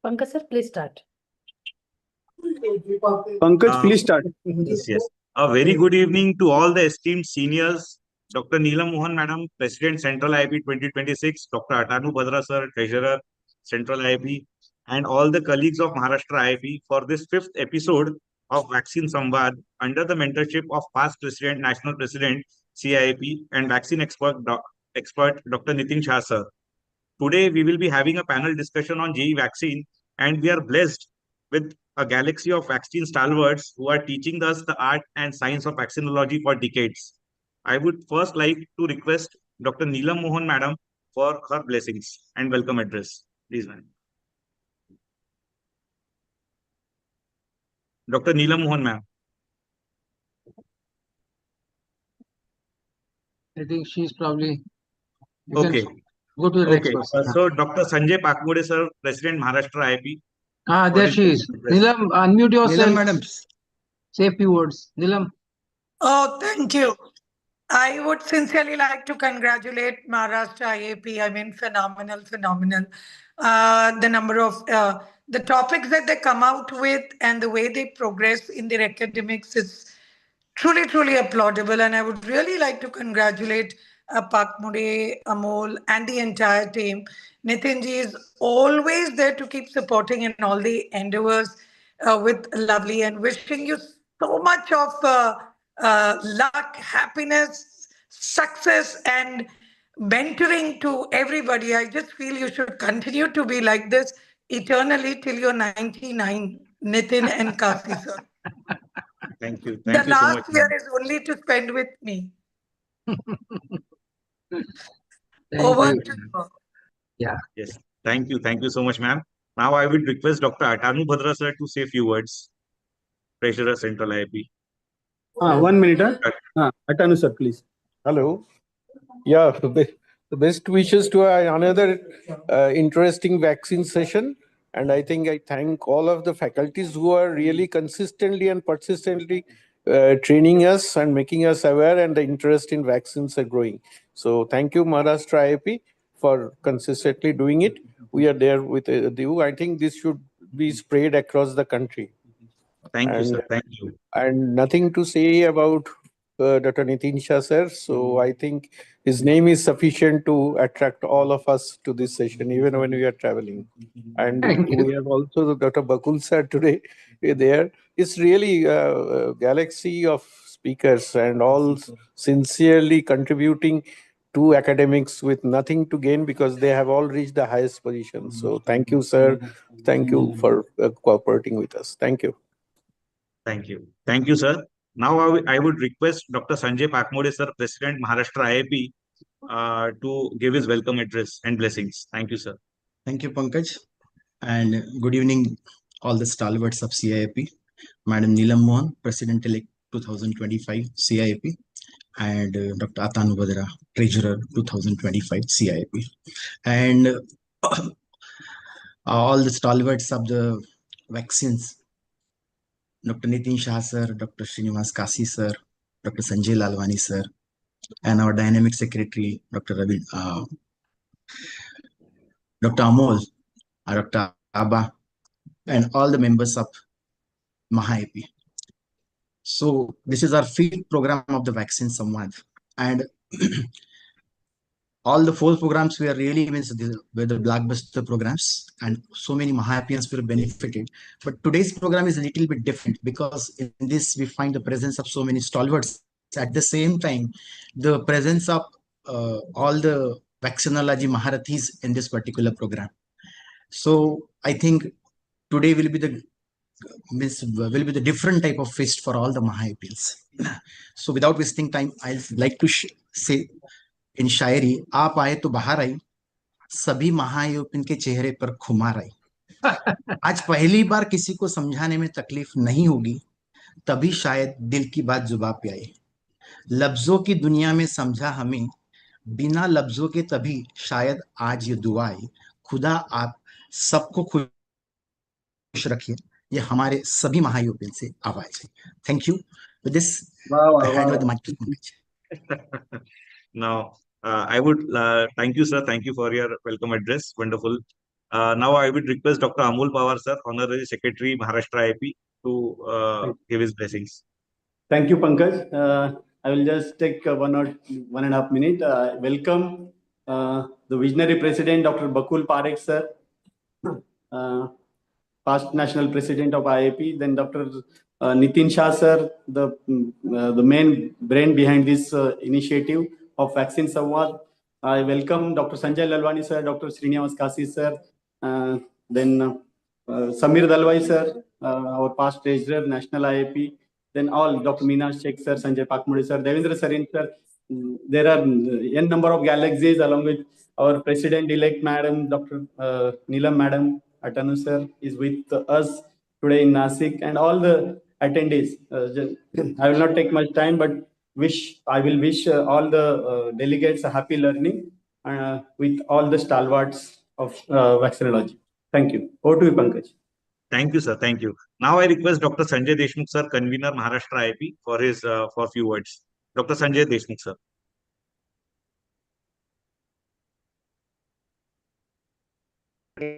Pankaj sir, please start. Pankaj, please start. Yes. A very good evening to all the esteemed seniors. Dr. Neelam Mohan, Madam, President, Central IAP 2026, Dr. Atanu Badras, Sir, Treasurer, Central IAP, and all the colleagues of Maharashtra IAP for this 5th episode of Vaccine Samvad under the mentorship of past President, National President, CIAP, and vaccine expert, Dr. Nitin Shah, Sir. Today, we will be having a panel discussion on JE vaccine, and we are blessed with a galaxy of vaccine stalwarts who are teaching us the art and science of vaccinology for decades. I would first like to request Dr. Neelam Mohan, Madam, for her blessings and welcome address. Please, ma'am. Dr. Neelam Mohan, ma'am. I think she's probably... Okay. Go to the next Okay. person. So, Dr. Sanjay Pakmode, Sir, President, Maharashtra IAP. There she is. Neelam, unmute yourself. Neelam, madam. Say a few words. Neelam. Oh, thank you. I would sincerely like to congratulate Maharashtra IAP. I mean, phenomenal. The number of the topics that they come out with and the way they progress in their academics is truly applaudable. And I would really like to congratulate Pakmode, Amul, and the entire team. Nitinji is always there to keep supporting in all the endeavors with lovely, and wishing you so much of luck, happiness, success, and mentoring to everybody. I just feel you should continue to be like this eternally till you're 99, Nitin and Kasi sir. Thank you. The Thank you so much. last year is only to spend with me. Over to you. Yeah. Yes. Thank you. Thank you so much, ma'am. Now I would request Dr. Atanu Badras, sir, to say a few words. Treasurer, Central IAP. 1 minute. Atanu sir, please. Hello. Yeah, the best wishes to another interesting vaccine session. And I think I thank all of the faculties who are really consistently and persistently training us and making us aware, and the interest in vaccines are growing. So thank you, Maharashtra IAP, for consistently doing it. We are there with you. I think this should be spread across the country. Thank you, sir. Thank you. And nothing to say about Dr. Nitin Shah, sir. So I think his name is sufficient to attract all of us to this session, even when we are traveling. And we have also Dr. Bakul sir today there. It's really a galaxy of speakers and all sincerely contributing to academics with nothing to gain, because they have all reached the highest position. So thank you, sir. Thank you for cooperating with us. Thank you. Thank you. Thank you, sir. Now I would request Dr. Sanjay Pakmode, sir, President, Maharashtra IAP, to give his welcome address and blessings. Thank you, sir. Thank you, Pankaj. And good evening, all the stalwarts of CIAP. Madam Neelam Mohan, President-elect 2025 CIAP, and Dr. Atanu Badras, Treasurer 2025 CIAP. And all the stalwarts of the vaccines, Dr. Nitin Shah sir, Dr. Srinivas Kasi sir, Dr. Sanjay Lalwani sir, and our dynamic secretary, Dr. Dr. Amol, Dr. Abba, and all the members of MAHA-IAP. So this is our 5th program of the Vaccine Samvad, and all the 4 programs were really were the blockbuster programs, and so many MAHA-IAPians were benefited. But today's program is a little bit different, because in this we find the presence of so many stalwarts. At the same time, the presence of all the vaccinology Maharathis in this particular program. So I think today will be the different type of feast for all the MAHA-IAPians. So without wasting time, I'd like to say in शायरी, आप आए तो बाहर आई, सभी MAHA-IAPian के चेहरे पर खुमार आई. आज पहली बार किसी को समझाने में तकलीफ नहीं होगी, तभी शायद दिल की बात जुबान पे आए. लफ्जों की दुनिया में समझा हमें, बिना लफ्जों के तभी शायद आज ये दुआ आई. खुदा आप सबको खुश रखिए. ये हमारे सभी MAHA-IAPian से आवाज है. Thank you. With this, I hand over the mic to Pankaj. Now, I would thank you, sir. Thank you for your welcome address. Wonderful. Now I would request Dr. Amul Pawar, sir, Honorary Secretary, Maharashtra IAP, to give his blessings. Thank you, Pankaj. I will just take 1.5 minutes. Welcome the visionary president, Dr. Bakul Parekh, sir, past national president of IAP, then Dr. Nitin Shah, sir, the main brain behind this initiative of Vaccine Samvad. I welcome Dr. Sanjay Lalwani, sir, Dr. Srinivas Kasi, sir, then Samir Dalwai, sir, our past treasurer, national IAP, then all Dr. Meenash Sheikh, sir, Sanjay Pakmode, sir, Ravindra Sonawane, sir. There are n number of galaxies along with our president-elect, Madam Dr. Neelam Madam Atanu, sir, is with us today in Nasik, and all the attendees. I will not take much time, but I will wish all the delegates a happy learning with all the stalwarts of vaccinology. Thank you. Over to you, Pankaj. Thank you, sir. Thank you. Now I request Dr. Sanjay Deshmukh, sir, convener Maharashtra IAP, for his for few words. Dr. Sanjay Deshmukh, sir.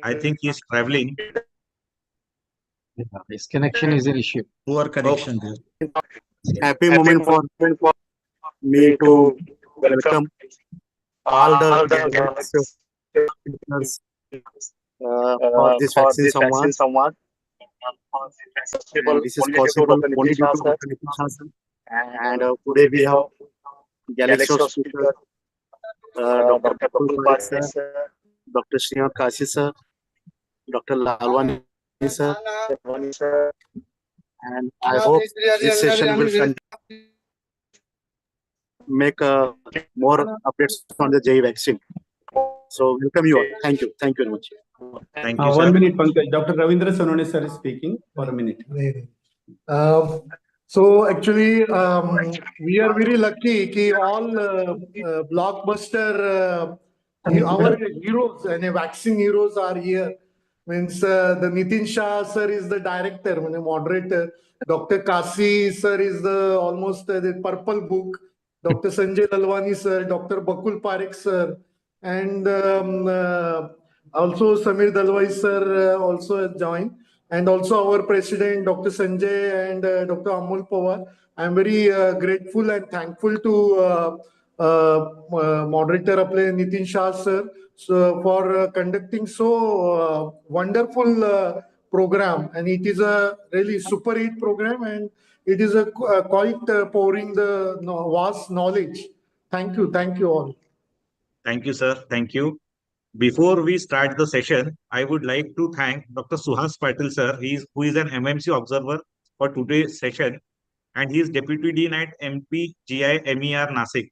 I think he is traveling. His connection is an issue. Poor connection there. Happy moment for me to welcome all the delegates, for this Vaccine Samvad. And this is possible only due to Dr. Nitin Shah, sir. And today we have galaxy of speakers, Dr. Bakul Parekh, sir, Dr. Srinivas Kasi, sir, Dr. Lalwani, sir. And I hope this session will make more updates on the JE vaccine. So welcome you all. Thank you. Thank you very much. Thank you, sir. 1 minute, Pankaj. Dr. Ravindra Sonawane, sir, is speaking for a minute. So actually, we are very lucky that all blockbuster, our heroes and vaccine heroes are here. Means the Nitin Shah sir is the director, moderator. Dr. Kasi sir is the almost the purple book. Dr. Sanjay Lalwani sir, Dr. Bakul Parekh sir, and also Samir Dalwai sir also has joined. And also our president, Dr. Sanjay, and Dr. Amul Pawar. I'm very grateful and thankful to moderator Nitin Shah sir for conducting so wonderful program. And it is a really super hit program, and it is a quite pouring the vast knowledge. Thank you. Thank you all. Thank you, sir. Thank you. Before we start the session, I would like to thank Dr. Suhas Patil, sir, who is an MMC observer for today's session, and he is Deputy Dean at MPGI MER Nasik.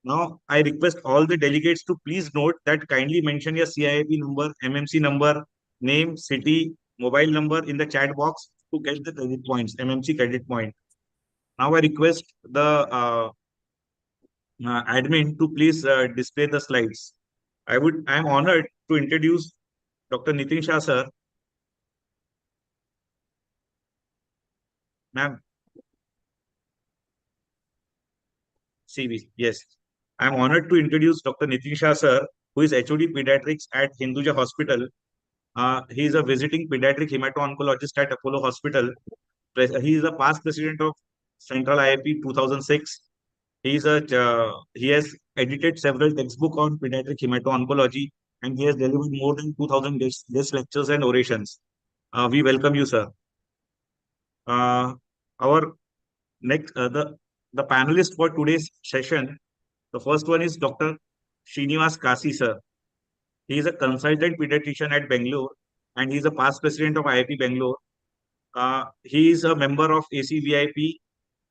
Now, I request all the delegates to please note that kindly mention your CIAP number, MMC number, name, city, mobile number in the chat box to get the credit points, MMC credit point. Now, I request the admin to please display the slides. I am honored to introduce Dr. Nitin Shah, sir. Ma'am. CV, yes. I am honored to introduce Dr. Nitin Shah, sir, who is HOD Pediatrics at Hinduja Hospital. He is a visiting pediatric hemato-oncologist at Apollo Hospital. He is a past president of Central IAP 2006. He has edited several textbooks on pediatric hemato-oncology, and he has delivered more than 2,000 guest lectures and orations. We welcome you, sir. Our next, the panelist for today's session, the first one is Dr. Srinivas Kasi, sir. He is a consultant pediatrician at Bangalore, and he is a past president of IIP Bangalore. He is a member of ACVIP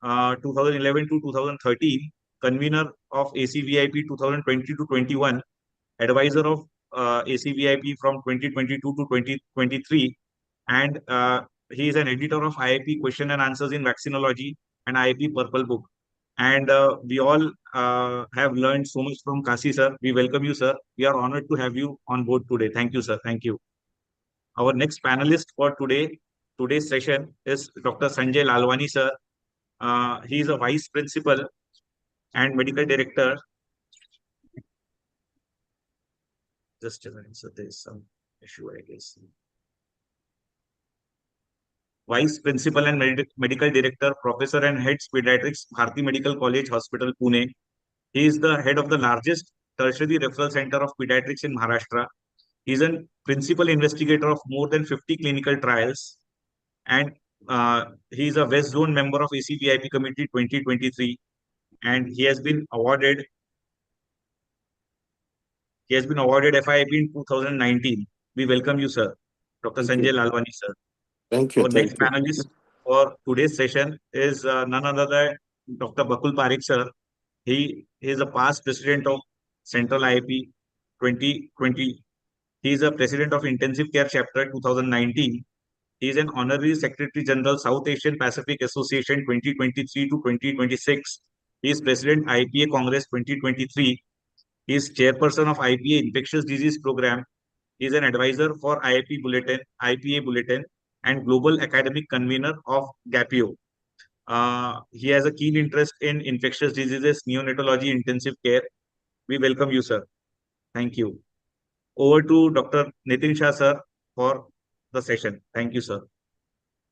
2011 to 2013, convener of ACVIP 2020 to 21, advisor of ACVIP from 2022 to 2023, and he is an editor of IIP Question and Answers in Vaccinology and IIP Purple Book. And we all have learned so much from Kasi, sir. We welcome you, sir. We are honored to have you on board today. Thank you, sir. Thank you. Our next panelist for today's session is Dr. Sanjay Lalwani, sir. He is a vice principal and medical director. Just a minute, so there is some issue, I guess. Vice Principal and Medical Director, Professor and Heads Pediatrics, Bharati Medical College Hospital, Pune. He is the head of the largest tertiary referral center of pediatrics in Maharashtra. He is a principal investigator of more than 50 clinical trials, and he is a West Zone member of ACVIP Committee 2023, and he has been awarded FIIP in 2019. We welcome you, sir. Dr. Sanjay Lalwani, sir. Thank you. Our next panelist for today's session is none other than Dr. Bakul Parikh, sir. He is a past president of Central IAP 2020. He is a president of Intensive Care Chapter 2019. He is an honorary Secretary General South Asian Pacific Association 2023 to 2026. He is President IPA Congress 2023. He is chairperson of IPA Infectious Disease Program. He is an advisor for IPA Bulletin, and global academic convener of GAPIO. He has a keen interest in infectious diseases, neonatology, intensive care. We welcome you, sir. Thank you. Over to Dr. Nitin Shah, sir, for the session. Thank you, sir.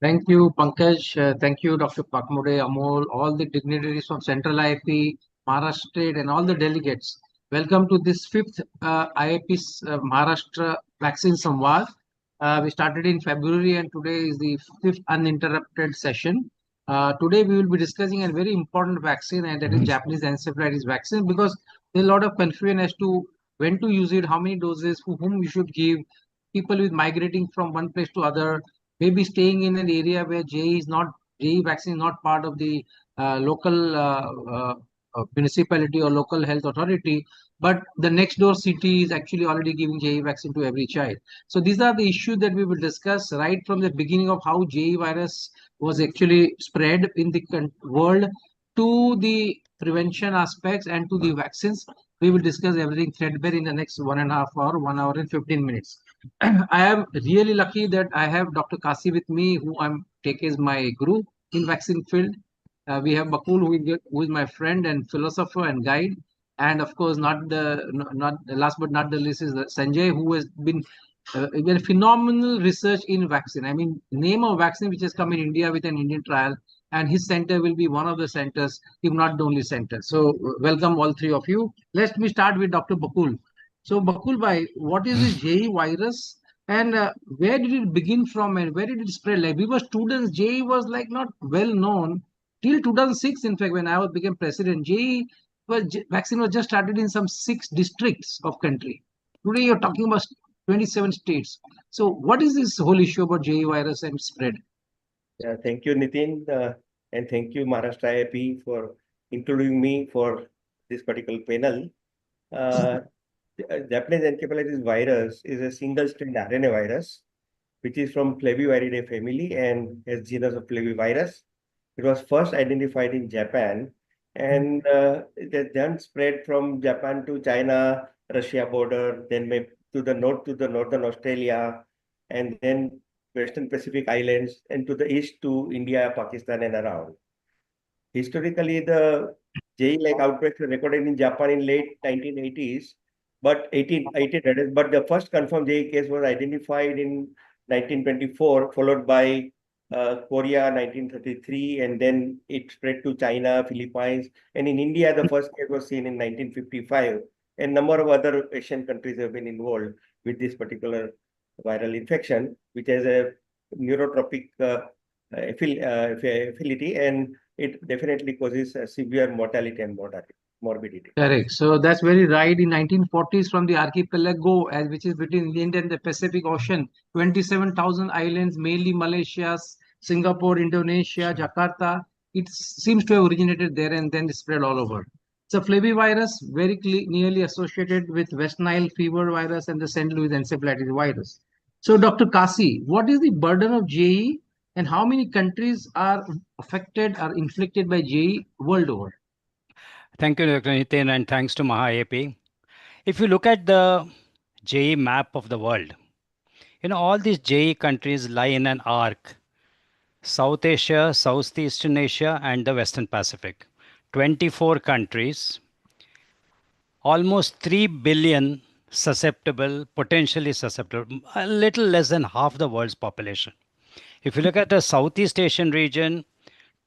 Thank you, Pankaj. Thank you, Dr. Pakmode, Amol, all the dignitaries from Central IAP, Maharashtra State, and all the delegates. Welcome to this fifth IAP's Maharashtra Vaccine Samvad. We started in February, and today is the fifth uninterrupted session. Today we will be discussing a very important vaccine, and that is Japanese encephalitis vaccine, because there's a lot of confusion as to when to use it, how many doses, to whom we should give, people with migrating from one place to other, maybe staying in an area where JE vaccine is not part of the local municipality or local health authority, but the next door city is actually already giving JE vaccine to every child. So these are the issues that we will discuss right from the beginning of how JE virus was actually spread in the world to the prevention aspects and to the vaccines. We will discuss everything threadbare in the next 1.5 hours, 1 hour and 15 minutes. I am really lucky that I have Dr. Kasi with me, who I'm taking as my guru in vaccine field. We have Bakul, who is my friend and philosopher and guide, and of course, not last but not the least is Sanjay, who has been phenomenal research in vaccine. I mean, name of vaccine which has come in India with an Indian trial, and his center will be one of the centers, if not the only center. So welcome all three of you. Let me start with Dr. Bakul. So Bakul bhai, what is this JE virus, and where did it begin from, and where did it spread? Like, we were students, JE was like not well known till 2006. In fact, when I became president, JE vaccine was just started in some 6 districts of country. Today you're talking about 27 states. So what is this whole issue about JE virus and spread? Yeah, thank you, Nitin, and thank you, Maharashtra IAP, for including me for this particular panel. Japanese encephalitis virus is a single-strand RNA virus, which is from Flaviviridae family and has genus of Flavivirus. It was first identified in Japan, and it has then spread from Japan to China, Russia border, then to the north to the northern Australia, and then Western Pacific Islands, and to the east to India, Pakistan, and around. Historically, the JE-like outbreaks were recorded in Japan in late 1980s, but 1800s. But the first confirmed JE case was identified in 1924, followed by Korea 1933, and then it spread to China, Philippines, and in India, the first case was seen in 1955. And a number of other Asian countries have been involved with this particular viral infection, which has a neurotropic affinity, and it definitely causes a severe mortality and morbidity. Correct. So that's very right. In 1940s, from the archipelago, which is between the Indian and the Pacific Ocean, 27,000 islands, mainly Malaysia, Singapore, Indonesia, Jakarta. It seems to have originated there and then spread all over. It's a flavivirus, very nearly associated with West Nile fever virus and the St. Louis encephalitis virus. So, Dr. Kasi, what is the burden of JE, and how many countries are affected or inflicted by JE world over? Thank you, Dr. Nitin, and thanks to MahaAP. If you look at the JE map of the world, all these JE countries lie in an arc: South Asia, Southeastern Asia, and the Western Pacific. 24 countries, almost 3 billion susceptible, potentially susceptible, a little less than half the world's population. If you look at the Southeast Asian region,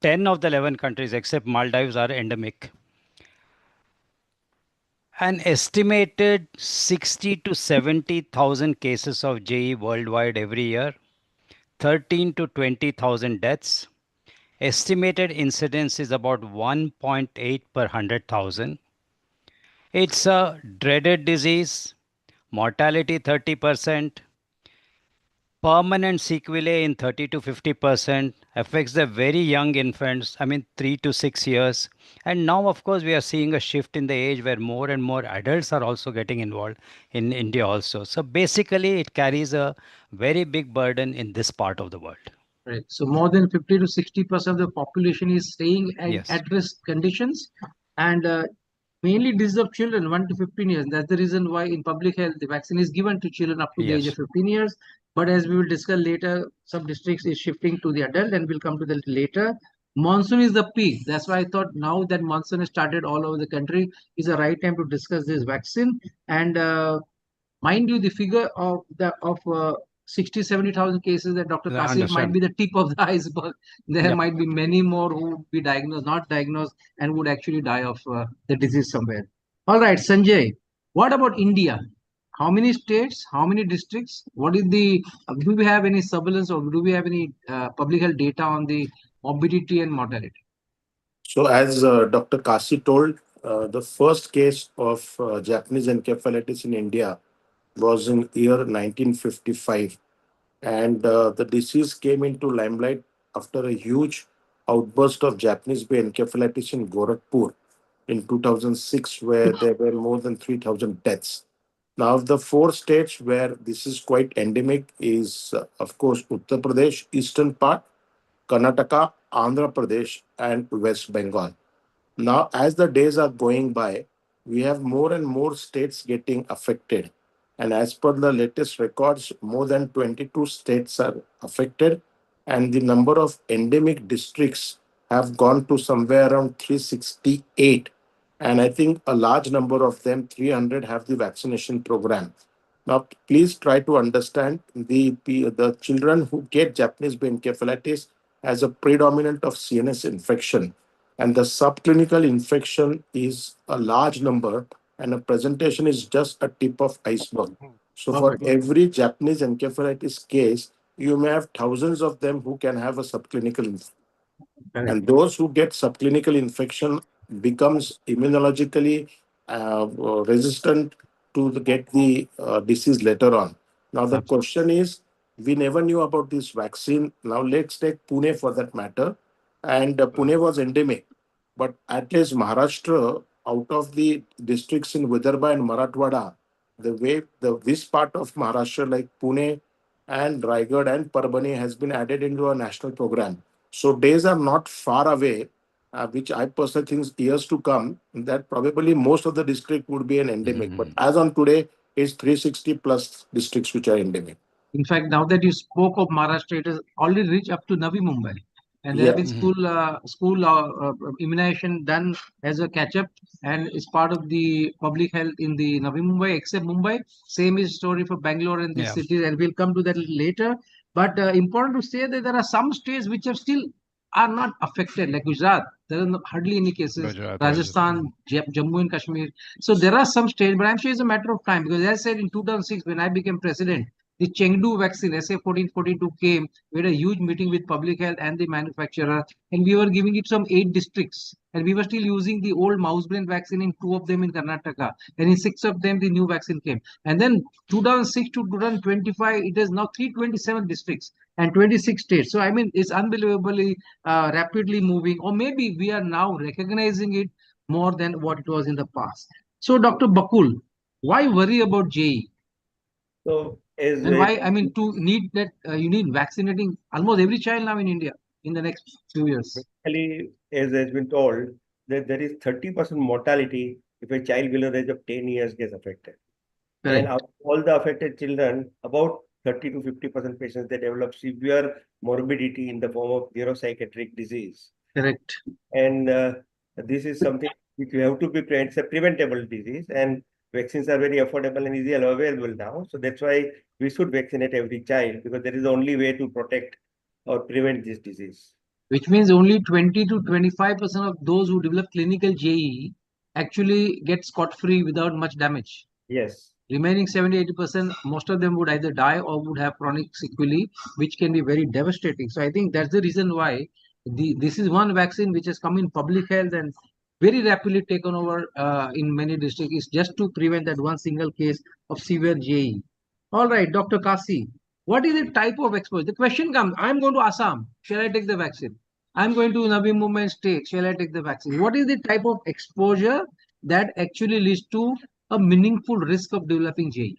10 of the 11 countries except Maldives are endemic. An estimated 60 to 70,000 cases of JE worldwide every year, 13 to 20,000 deaths. Estimated incidence is about 1.8 per 100,000. It's a dreaded disease, mortality 30%, permanent sequelae in 30 to 50%, affects the very young infants, 3 to 6 years. And now, of course, we are seeing a shift in the age where more and more adults are also getting involved in India also. So basically, it carries a very big burden in this part of the world. Right. So more than 50 to 60% of the population is staying at risk conditions, and mainly this is of children 1 to 15 years. That's the reason why in public health the vaccine is given to children up to the age of 15 years. But as we will discuss later, some districts is shifting to the adult, and we'll come to that later. Monsoon is the peak. That's why I thought now that monsoon has started all over the country is the right time to discuss this vaccine. And mind you, the figure of 60, 70,000 cases that Dr. Kasif might be the tip of the iceberg. There might be many more who would be diagnosed, not diagnosed, and would actually die of the disease somewhere. All right, Sanjay, what about India? How many states, how many districts? What is the, do we have any surveillance or do we have any public health data on the morbidity and mortality? So as Dr. Kasi told, the first case of Japanese encephalitis in India was in year 1955. And the disease came into limelight after a huge outburst of Japanese bay encephalitis in Gorakhpur in 2006, where there were more than 3,000 deaths. Now, the 4 states where this is quite endemic is, of course, Uttar Pradesh, eastern part, Karnataka, Andhra Pradesh, and West Bengal. Now, as the days are going by, we have more and more states getting affected. And as per the latest records, more than 22 states are affected, and the number of endemic districts have gone to somewhere around 368. And I think a large number of them, 300, have the vaccination program. Now, please try to understand the children who get Japanese bay encephalitis as a predominant of CNS infection. And the subclinical infection is a large number, and a presentation is just a tip of iceberg. So for every Japanese encephalitis case, you may have thousands of them who can have a subclinical infection. And those who get subclinical infection becomes immunologically resistant to get the disease later on. Now the question is, we never knew about this vaccine. Now let's take Pune for that matter. And Pune was endemic. But at least Maharashtra, out of the districts in Vidarbha and Marathwada, this part of Maharashtra like Pune and Raigad and Parbhani has been added into a national program. So days are not far away, which I personally think years to come, that probably most of the district would be an endemic. But as on today, it's 360 plus districts which are endemic. In fact, now that you spoke of Maharashtra, it has already reached up to Navi Mumbai. And there have been school immunization done as a catch-up, and it's part of the public health in the Navi Mumbai, except Mumbai. Same is story for Bangalore and these cities, and we'll come to that later. But important to say that there are some states which are not affected, like Gujarat. There are hardly any cases. Rajasthan, Jammu and Kashmir. So there are some states, but I'm sure it's a matter of time, because as I said in 2006, when I became president, the Chengdu vaccine, SA1442 came. We had a huge meeting with public health and the manufacturer, and we were giving it some 8 districts. And we were still using the old mouse brain vaccine in 2 of them in Karnataka. And in 6 of them, the new vaccine came. And then 2006 to 2025, it is now 327 districts and 26 states. So, I mean, it's unbelievably rapidly moving. Or maybe we are now recognizing it more than what it was in the past. So, Dr. Bakul, why worry about JE? So, and why, I mean, to need that, you need vaccinating almost every child now in India in the next few years. Actually, as has been told, that there is 30% mortality if a child below the age of 10 years gets affected. Correct. And of all the affected children, about 30 to 50% patients, they develop severe morbidity in the form of neuropsychiatric disease. Correct. And this is something which you have to be prevented. It's a preventable disease. And vaccines are very affordable and easily available now. So that's why we should vaccinate every child, because that is the only way to protect or prevent this disease. Which means only 20 to 25% of those who develop clinical JE actually get scot-free without much damage. Yes. Remaining 70-80%, most of them would either die or would have chronic sequelae, which can be very devastating. So I think that's the reason why this is one vaccine which has come in public health and very rapidly taken over in many districts, is just to prevent that one single case of severe JE. All right, Dr. Kasi, what is the type of exposure? The question comes, I'm going to Assam, shall I take the vaccine? I'm going to Navi Mumbai state, shall I take the vaccine? What is the type of exposure that actually leads to a meaningful risk of developing JE?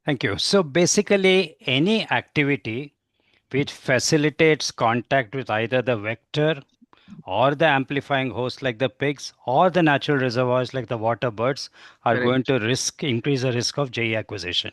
Thank you. So basically, any activity which facilitates contact with either the vector or the amplifying host like the pigs or the natural reservoirs like the water birds are Correct. going to increase the risk of JE acquisition.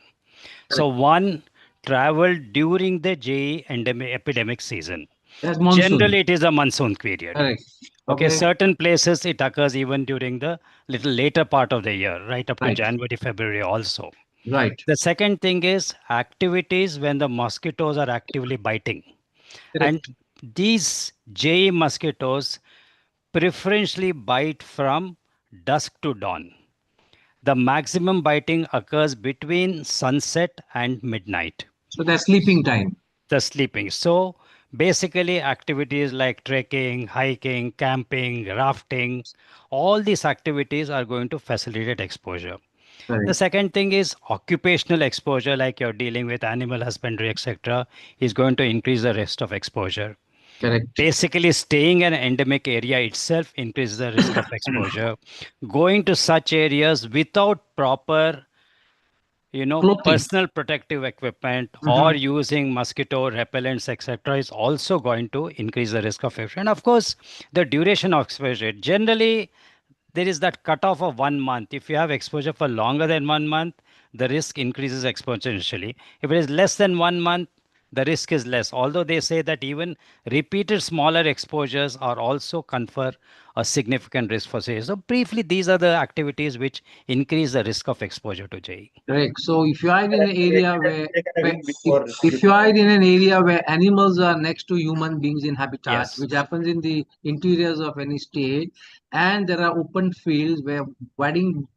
So one, travel during the JE epidemic season. That's monsoon. Generally, it is a monsoon period. Correct. Okay, certain places it occurs even during the little later part of the year, right up to Right. January, February also. Right. The second thing is activities when the mosquitoes are actively biting. Correct. And these JE mosquitoes preferentially bite from dusk to dawn. The maximum biting occurs between sunset and midnight. So that's sleeping time. The sleeping. So basically activities like trekking, hiking, camping, rafting, all these activities are going to facilitate exposure. Right. The second thing is occupational exposure, like you're dealing with animal husbandry, etc., is going to increase the risk of exposure. Correct. Basically, staying in an endemic area itself increases the risk of exposure. Going to such areas without proper Clothing. personal protective equipment or using mosquito repellents, etc., is also going to increase the risk of infection. And of course, the duration of exposure. Generally, there is that cutoff of 1 month. If you have exposure for longer than 1 month, the risk increases exponentially. If it is less than 1 month, the risk is less. Although they say that even repeated smaller exposures are also confer a significant risk for JE. So briefly, these are the activities which increase the risk of exposure to JE. Correct. So if you are in an area where, Before if you are in an area where animals are next to human beings in habitat, Yes. which happens in the interiors of any state, and there are open fields where wedding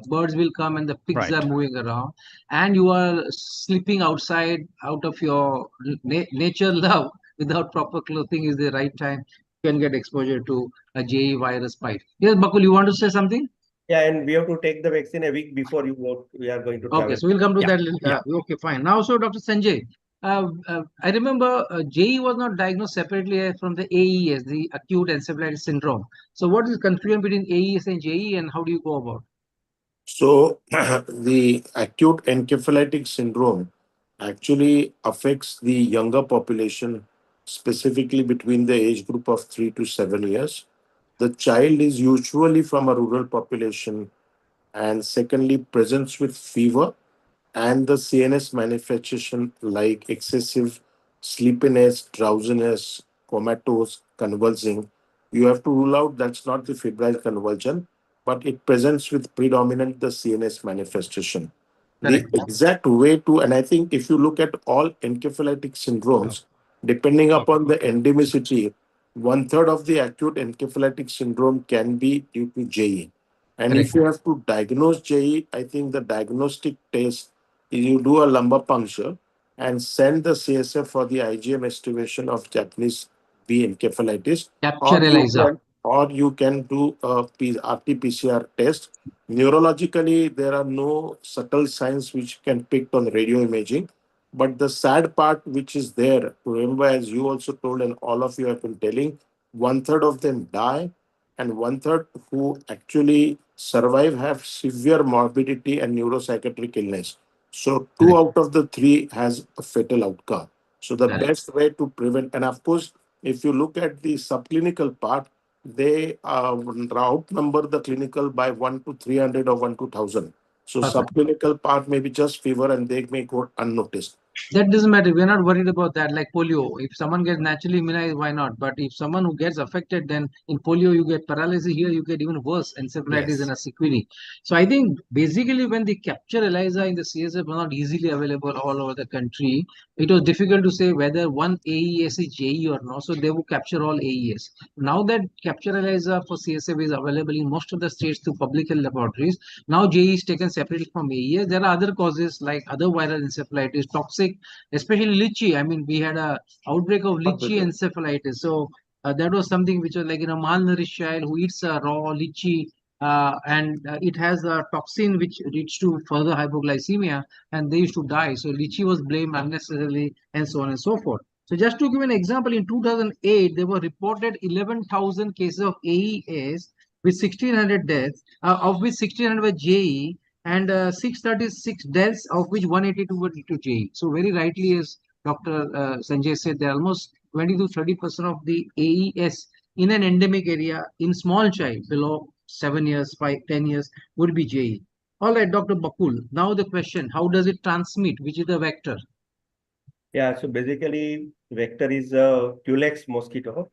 birds will come and the pigs Right. are moving around, and you are sleeping outside out of your nature love without proper clothing, is the right time you can get exposure to a JE virus bite. Yes, Bakul, you want to say something? Yeah, and we have to take the vaccine a week before we are going to travel. Okay, so we'll come to Yeah, that. Okay, fine. Now, so Dr. Sanjay, I remember JE was not diagnosed separately from the AES, the acute encephalitis syndrome. So what is the confusion between AES and JE, and how do you go about? So the acute encephalitic syndrome actually affects the younger population, specifically between the age group of 3 to 7 years. The child is usually from a rural population, and secondly, presents with fever and the CNS manifestation like excessive sleepiness, drowsiness, comatose, convulsing. You have to rule out that's not the febrile convulsion, but it presents with predominant the CNS manifestation. Correct. The exact way to, and I think if you look at all encephalitic syndromes, depending upon the endemicity, 1/3 of the acute encephalitic syndrome can be due to JE. And Correct. if you have to diagnose JE, I think the diagnostic test is you do a lumbar puncture and send the CSF for the IgM estimation of Japanese B encephalitis, Capture ELISA. or you can do a RT-PCR test. Neurologically, there are no subtle signs which can pick on radio imaging. But the sad part which is there, remember, as you also told and all of you have been telling, 1/3 of them die, and 1/3 who actually survive have severe morbidity and neuropsychiatric illness. So 2 out of the 3 has a fatal outcome. So the best way to prevent, and of course, if you look at the subclinical part, they outnumber the clinical by 1 to 300 or 1 to 1,000. So Perfect. subclinical part may be just fever and they may go unnoticed. That doesn't matter. We're not worried about that. Like polio, if someone gets naturally immunized, why not? But if someone who gets affected, then in polio you get paralysis. Here you get even worse, encephalitis and a sequelae. So I think basically when the capture ELISA in the CSF was not easily available all over the country, it was difficult to say whether one AES is JE or not. So they would capture all AES. Now that capture ELISA for CSF is available in most of the states through public health laboratories, now JE is taken separately from AES. There are other causes like other viral encephalitis, toxic, especially lychee. I mean, we had a outbreak of lychee encephalitis. So that was something which was like, malnourished child who eats raw lychee, and it has a toxin which leads to further hypoglycemia, and they used to die. So lychee was blamed unnecessarily, and so on and so forth. So just to give an example, in 2008, there were reported 11,000 cases of AES with 1,600 deaths, of which 1,600 were JE, and 636 deaths, of which 182 were due to JE. So very rightly, as Dr. Sanjay said, there are almost 20 to 30% of the AES in an endemic area in small child below 7 years, 5, 10 years would be JE. All right, Dr. Bakul. Now the question, how does it transmit? Which is the vector? Yeah, so basically vector is a Culex mosquito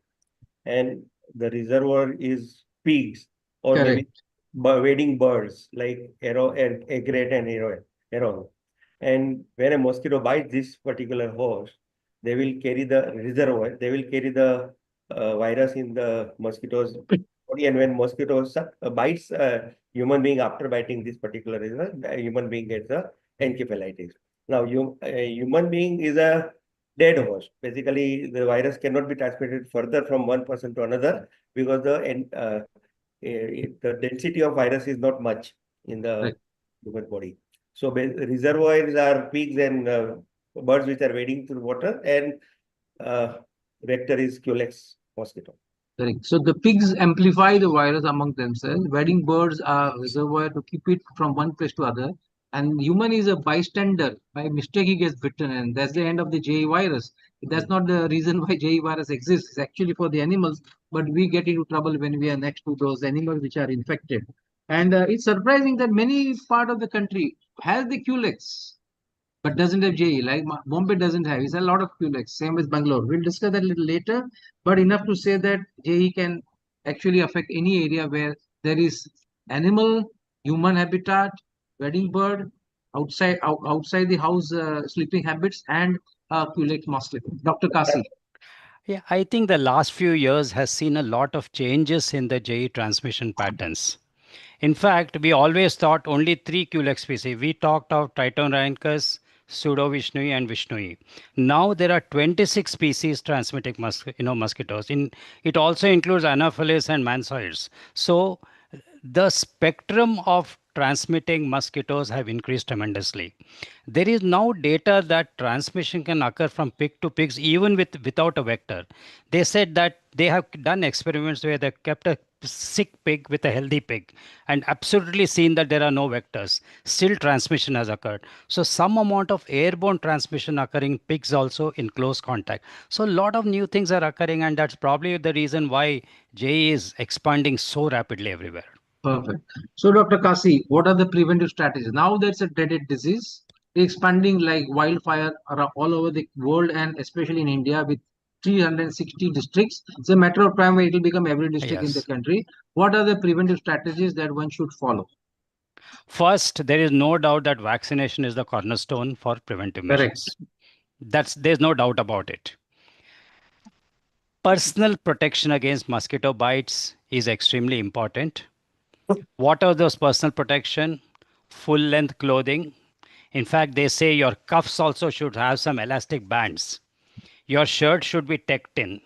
and the reservoir is pigs or maybe wading birds like egret and heron. And when a mosquito bites this particular host, they will carry the reservoir, they will carry the virus in the mosquito's body. And when mosquito bites a human being after biting this particular reservoir, the human being gets the encephalitis. Now, a human being is a dead host. Basically, the virus cannot be transmitted further from one person to another because the density of virus is not much in the human body. So reservoirs are pigs and birds which are wading through water, and vector is Culex mosquito. Correct. So the pigs amplify the virus among themselves. Wading birds are reservoir to keep it from one place to other. And human is a bystander. By mistake, he gets bitten, and that's the end of the JE virus. That's not the reason why JE virus exists. It's actually for the animals, but we get into trouble when we are next to those animals which are infected. And it's surprising that many part of the country has the Culex, but doesn't have JE. Like Bombay doesn't have. It's a lot of Culex. Same with Bangalore. We'll discuss that a little later, but enough to say that JE can actually affect any area where there is animal, human habitat, wedding bird, outside the house sleeping habits, and Culex mosquito. Dr. Kasi. Yeah, I think the last few years has seen a lot of changes in the JE transmission patterns. In fact, we always thought only 3 Culex species. We talked of Tritonrhynchus, Pseudovishnui, and Vishnui. Now there are 26 species transmitting mosquitoes. It also includes Anopheles and Mansoids. So the spectrum of transmitting mosquitoes have increased tremendously. There is now data that transmission can occur from pig to pigs even without a vector. They said that they have done experiments where they kept a sick pig with a healthy pig and absolutely seen that there are no vectors. Still transmission has occurred. So some amount of airborne transmission occurring in pigs also in close contact. So a lot of new things are occurring, and that's probably the reason why JE is expanding so rapidly everywhere. Perfect. So, Dr. Kasi, what are the preventive strategies? Now that's a dreaded disease, expanding like wildfire all over the world and especially in India with 360 districts. It's a matter of time where it will become every district in the country. What are the preventive strategies that one should follow? First, there is no doubt that vaccination is the cornerstone for preventive measures. There's no doubt about it. Personal protection against mosquito bites is extremely important. What are those personal protection? Full length clothing. In fact, they say your cuffs also should have some elastic bands. Your shirt should be tucked in.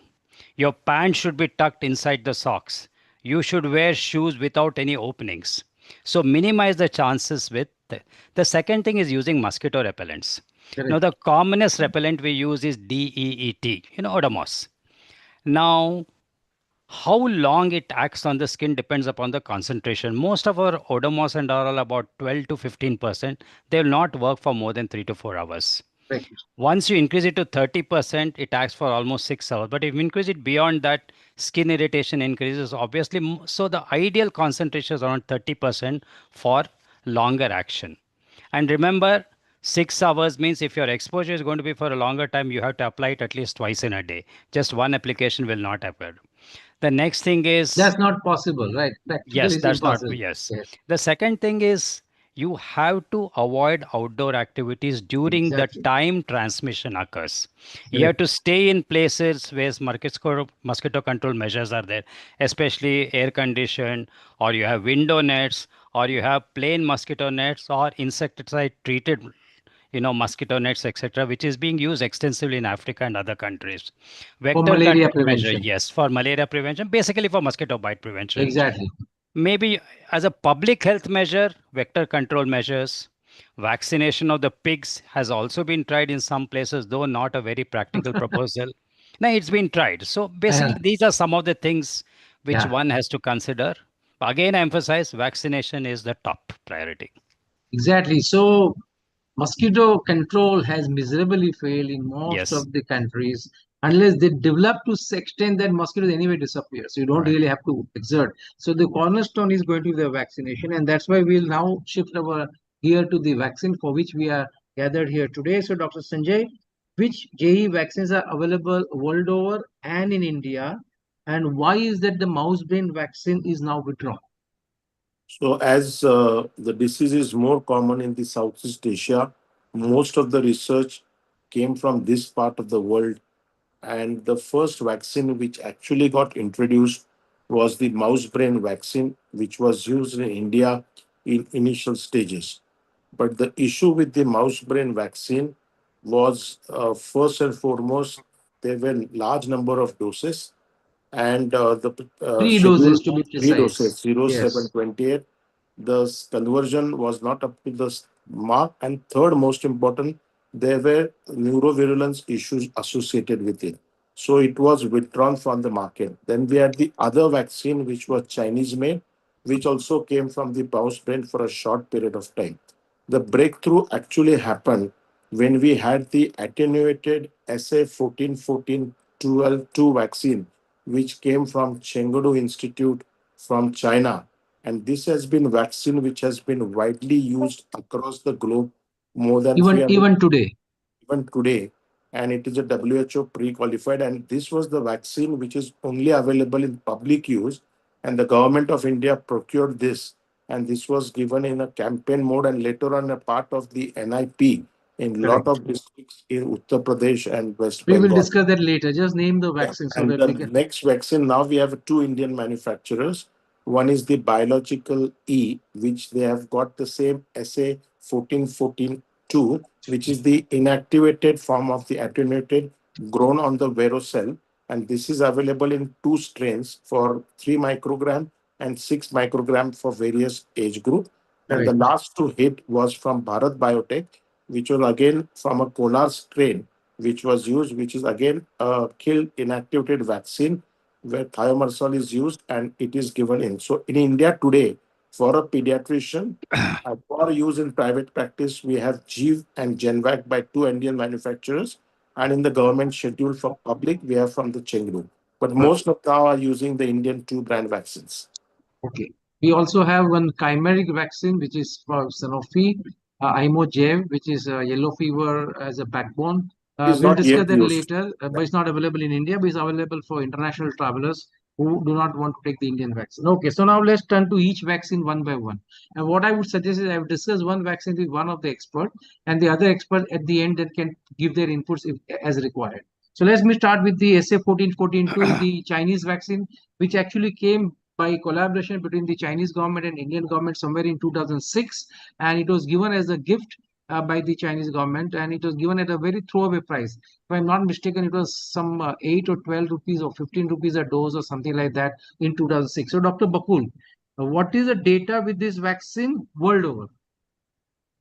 Your pants should be tucked inside the socks. You should wear shoes without any openings. So minimize the chances with the second thing is using mosquito repellents. Now the commonest repellent we use is DEET, Odomos. Now, how long it acts on the skin depends upon the concentration. Most of our Odomos and are all about 12 to 15%. They will not work for more than 3 to 4 hours. Once you increase it to 30%, it acts for almost 6 hours. But if you increase it beyond that, skin irritation increases, obviously. So the ideal concentration is around 30% for longer action. And remember, 6 hours means if your exposure is going to be for a longer time, you have to apply it at least twice in a day. Just one application will not happen. The next thing is, That's not possible, right? Practically, yes, it's that's not, impossible. yes. Yes. The second thing is you have to avoid outdoor activities during Exactly. the time transmission occurs. You Correct. have to stay in places where mosquito control measures are there, especially air conditioned, or you have window nets, or you have plain mosquito nets or insecticide treated mosquito nets, etc., which is being used extensively in Africa and other countries. For Vector malaria control measure, prevention. yes, for malaria prevention, basically for mosquito bite prevention. Exactly. Maybe as a public health measure, vector control measures. Vaccination of the pigs has also been tried in some places, though not a very practical proposal. No, it's been tried. So basically, these are some of the things which Yeah. one has to consider. Again, I emphasize vaccination is the top priority. Exactly. So mosquito control has miserably failed in most Yes. of the countries unless they develop to such extent that mosquitoes anyway disappear. So you don't Right. really have to exert. So the cornerstone is going to be the vaccination, and that's why we'll now shift our gear to the vaccine for which we are gathered here today. So Dr. Sanjay, which JE vaccines are available world over and in India, and why is that the mouse brain vaccine is now withdrawn? So as the disease is more common in the Southeast Asia, most of the research came from this part of the world. And the first vaccine which actually got introduced was the mouse brain vaccine, which was used in India in initial stages. But the issue with the mouse brain vaccine was first and foremost, there were large number of doses, and the Three schedule doses to be 3 doses, precise. 0, Yes. 7, 28. The conversion was not up to the mark. And third, most important, there were neurovirulence issues associated with it. So it was withdrawn from the market. Then we had the other vaccine, which was Chinese made, which also came from the mouse brain for a short period of time. The breakthrough actually happened when we had the attenuated SA 14-14-12 vaccine, which came from Chengdu Institute from China. And this has been vaccine which has been widely used across the globe, more than 300 Even today. even today. And it is a WHO pre-qualified. And this was the vaccine which is only available in public use. And the government of India procured this. And this was given in a campaign mode and later on a part of the NIP in a lot of districts in Uttar Pradesh and West We Bengal. will discuss that later. Just name the vaccine so And that the we can. next vaccine, now we have two Indian manufacturers. One is the biological E, which they have got the same SA 14-14-2, which is the inactivated form of the attenuated grown on the Vero cell. And this is available in two strains for 3 microgram and 6 microgram for various age group. And the last to hit was from Bharat Biotech, which was again from a Konar strain, which was used, which is again a kill inactivated vaccine where thiomersal is used and it is given in. So in India today, for a pediatrician, for use in private practice, we have GIV and Genvac by two Indian manufacturers. And in the government schedule for public, we have from the Chengdu. But most of now are using the Indian two brand vaccines. Okay. We also have one chimeric vaccine, which is for Sanofi, IMOJ, which is yellow fever as a backbone. It's We'll not discuss yet that used. later, but it's not available in India, but it's available for international travelers who do not want to take the Indian vaccine. Okay, so now let's turn to each vaccine one by one. And what I would suggest is I would discuss one vaccine with one of the expert and the other expert at the end that can give their inputs if, as required. So let me start with the SA 14-14-2, the Chinese vaccine, which actually came by collaboration between the Chinese government and Indian government somewhere in 2006, and it was given as a gift by the Chinese government, and it was given at a very throwaway price. If I'm not mistaken, it was some 8 or 12 rupees or 15 rupees a dose or something like that in 2006. So, Dr. Bakul, what is the data with this vaccine world over?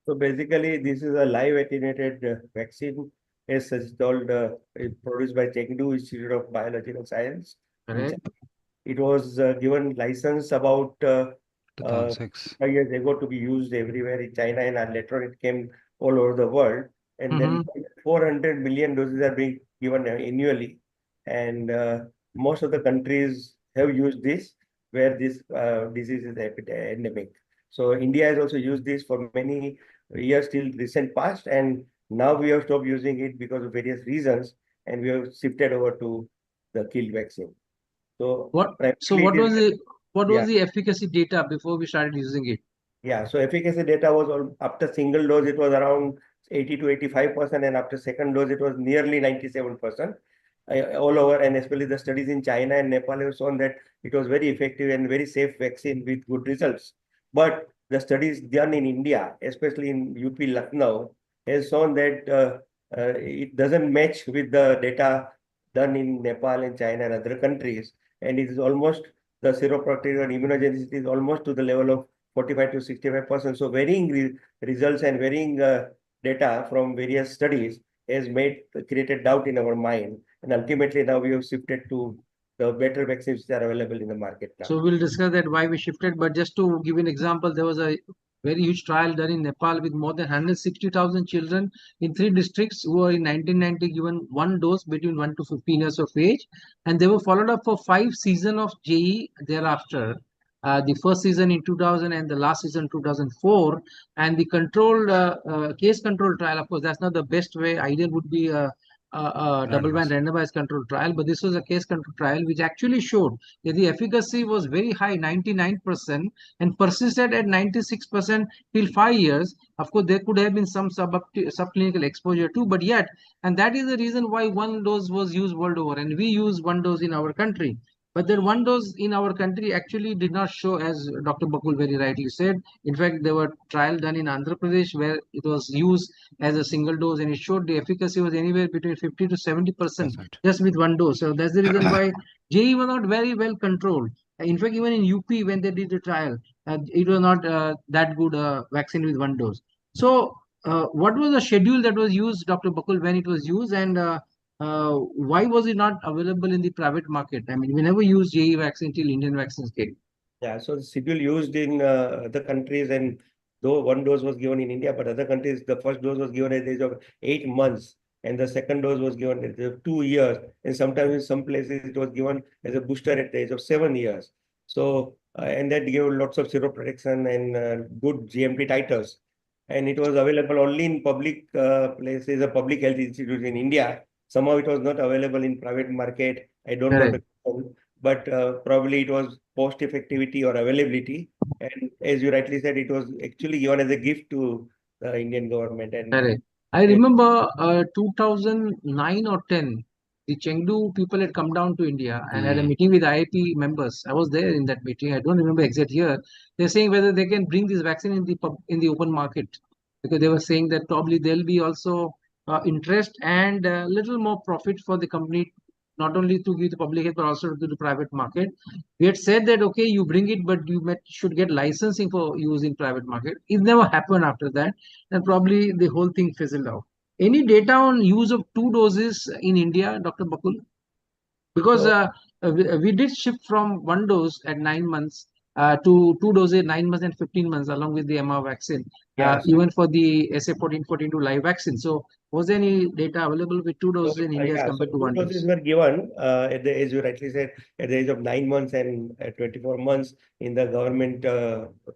So basically, this is a live attenuated vaccine, as told, produced by Chengdu Institute of Biological Science. Correct. It was given license about 2006. 5 years ago to be used everywhere in China, and later it came all over the world. And then 400 million doses are being given annually. And most of the countries have used this where this disease is endemic. So India has also used this for many years till recent past, and now we have stopped using it because of various reasons, and we have shifted over to the killed vaccine. So what was the efficacy data before we started using it? Yeah, so efficacy data was after single dose, it was around 80 to 85%, and after second dose, it was nearly 97% all over. And especially the studies in China and Nepal have shown that it was very effective and very safe vaccine with good results. But the studies done in India, especially in UP Lucknow, has shown that it doesn't match with the data done in Nepal and China and other countries. And it is almost, the seroprotective and immunogenicity is almost to the level of 45 to 65%. So varying results and varying data from various studies has created doubt in our mind. And ultimately now we have shifted to the better vaccines that are available in the market now. So we'll discuss that why we shifted. But just to give an example, there was a very huge trial done in Nepal with more than 160,000 children in 3 districts who were in 1990 given 1 dose between 1 to 15 years of age. And they were followed up for 5 seasons of JE thereafter. The first season in 2000 and the last season 2004, and the controlled case control trial. Of course, that's not the best way. Ideal would be a double-blind randomized control trial, but this was a case control trial which actually showed that the efficacy was very high, 99%, and persisted at 96% till 5 years. Of course, there could have been some subclinical exposure too, but yet, and that is the reason why 1 dose was used world over, and we use 1 dose in our country. But then 1 dose in our country actually did not show, as Dr. Bakul very rightly said. In fact, there were trials done in Andhra Pradesh where it was used as a single dose, and it showed the efficacy was anywhere between 50 to 70% just with 1 dose. So that's the reason why JE was not very well controlled. In fact, even in UP when they did the trial, it was not that good vaccine with 1 dose. So what was the schedule that was used, Dr. Bakul, when it was used, and why was it not available in the private market? I mean, we never used JE vaccine till Indian vaccines came. Yeah, so the schedule used in other countries, and though 1 dose was given in India, but other countries, the first dose was given at the age of 8 months, and the second dose was given at the age of 2 years, and sometimes in some places it was given as a booster at the age of 7 years. So, and that gave lots of seroprotection and good GMT titers. And it was available only in public places, a public health institute in India. Somehow it was not available in private market. I don't know the reason, but probably it was post effectivity or availability. And as you rightly said, it was actually given as a gift to the Indian government. And I remember 2009 or 10, the Chengdu people had come down to India and had a meeting with IAP members. I was there in that meeting. I don't remember exact year. They're saying whether they can bring this vaccine in the open market, because they were saying that probably there'll be also interest and a little more profit for the company, not only to give the public health, but also to the private market. We had said that, okay, you bring it, but you should get licensing for use in private market. It never happened after that, and probably the whole thing fizzled out. Any data on use of 2 doses in India, Dr. Bakul? Because we did shift from 1 dose at 9 months to 2 doses at 9 months and 15 months, along with the MR vaccine, even for the SA1442 live vaccine. So, was there any data available with 2 doses in India as compared to 1 dose? 2 doses were given at the age, you rightly said, at the age of 9 months and 24 months in the government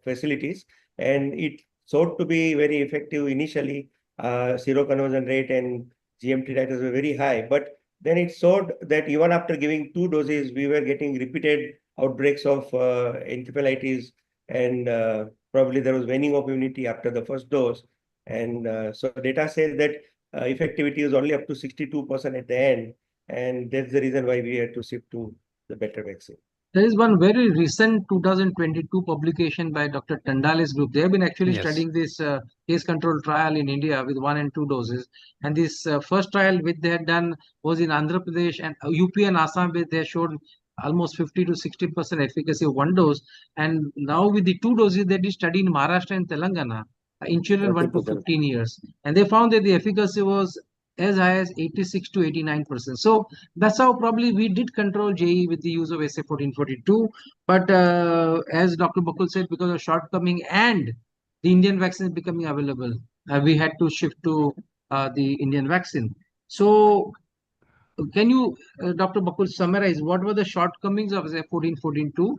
facilities. And it showed to be very effective initially. Seroconversion rate and GMT titers were very high. But then it showed that even after giving 2 doses, we were getting repeated outbreaks of encephalitis, and probably there was waning of immunity after the first dose. And so data says that effectivity is only up to 62% at the end. And that's the reason why we had to shift to the better vaccine. There is one very recent 2022 publication by Dr. Tandale's group. They have been actually studying this case control trial in India with 1 and 2 doses. And this first trial which they had done was in Andhra Pradesh and UP and Assam, where they showed almost 50 to 60% efficacy of 1 dose. And now with the 2 doses, they did study in Maharashtra and Telangana in children 1 to 15 years. And they found that the efficacy was as high as 86 to 89%. So that's how probably we did control JE with the use of SA1442. But as Dr. Bakul said, because of shortcoming and the Indian vaccine becoming available, we had to shift to the Indian vaccine. So can you, Dr. Bakul, summarize what were the shortcomings of SA1442 to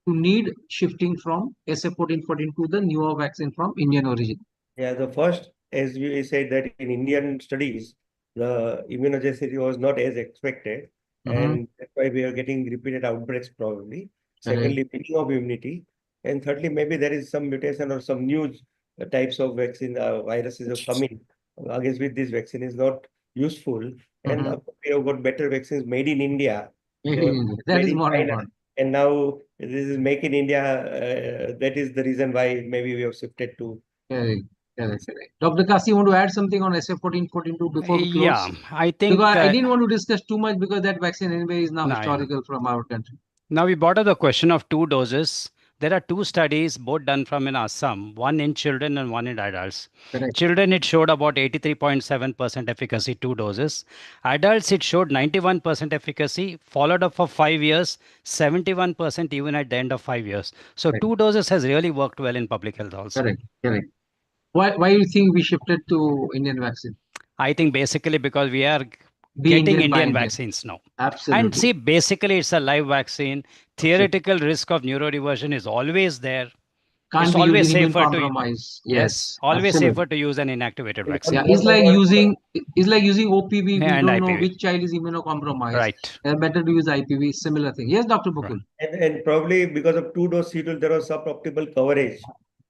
need shifting from SA1442 to the newer vaccine from Indian origin? Yeah, the first, as we said that in Indian studies, the immunogenicity was not as expected, and that's why we are getting repeated outbreaks probably. Secondly, picking of immunity, and thirdly, maybe there is some mutation or some new types of vaccine viruses are coming against which this vaccine is not useful. And we have got better vaccines made in India. That made is in more China. important. And now this is make in India. That is the reason why maybe we have shifted to. Correct. Dr. Kasi, you want to add something on SF-1442 before we close? Yeah, I think Because I didn't want to discuss too much because that vaccine anyway is now historical from our country. Now we brought up the question of 2 doses. There are 2 studies, both done from in Assam, one in children and one in adults. Correct. Children, it showed about 83.7% efficacy, 2 doses. Adults, it showed 91% efficacy, followed up for 5 years, 71% even at the end of 5 years. So 2 doses has really worked well in public health also. Correct. Why do you think we shifted to Indian vaccine? I think basically because we are Be getting Indian by Indian Indian. vaccines now. Absolutely. And see, basically it's a live vaccine. Theoretical risk of neuroreversion is always there. Can't It's be always using safer to compromise. yes, always absolutely. safer to use an inactivated vaccine. Yeah, it's like using OPV. We And don't know IPV. which child is immunocompromised. Right. Better to use IPV. Similar thing. Yes, Dr. Bukul. And probably because of 2-dose schedule, there was suboptimal coverage.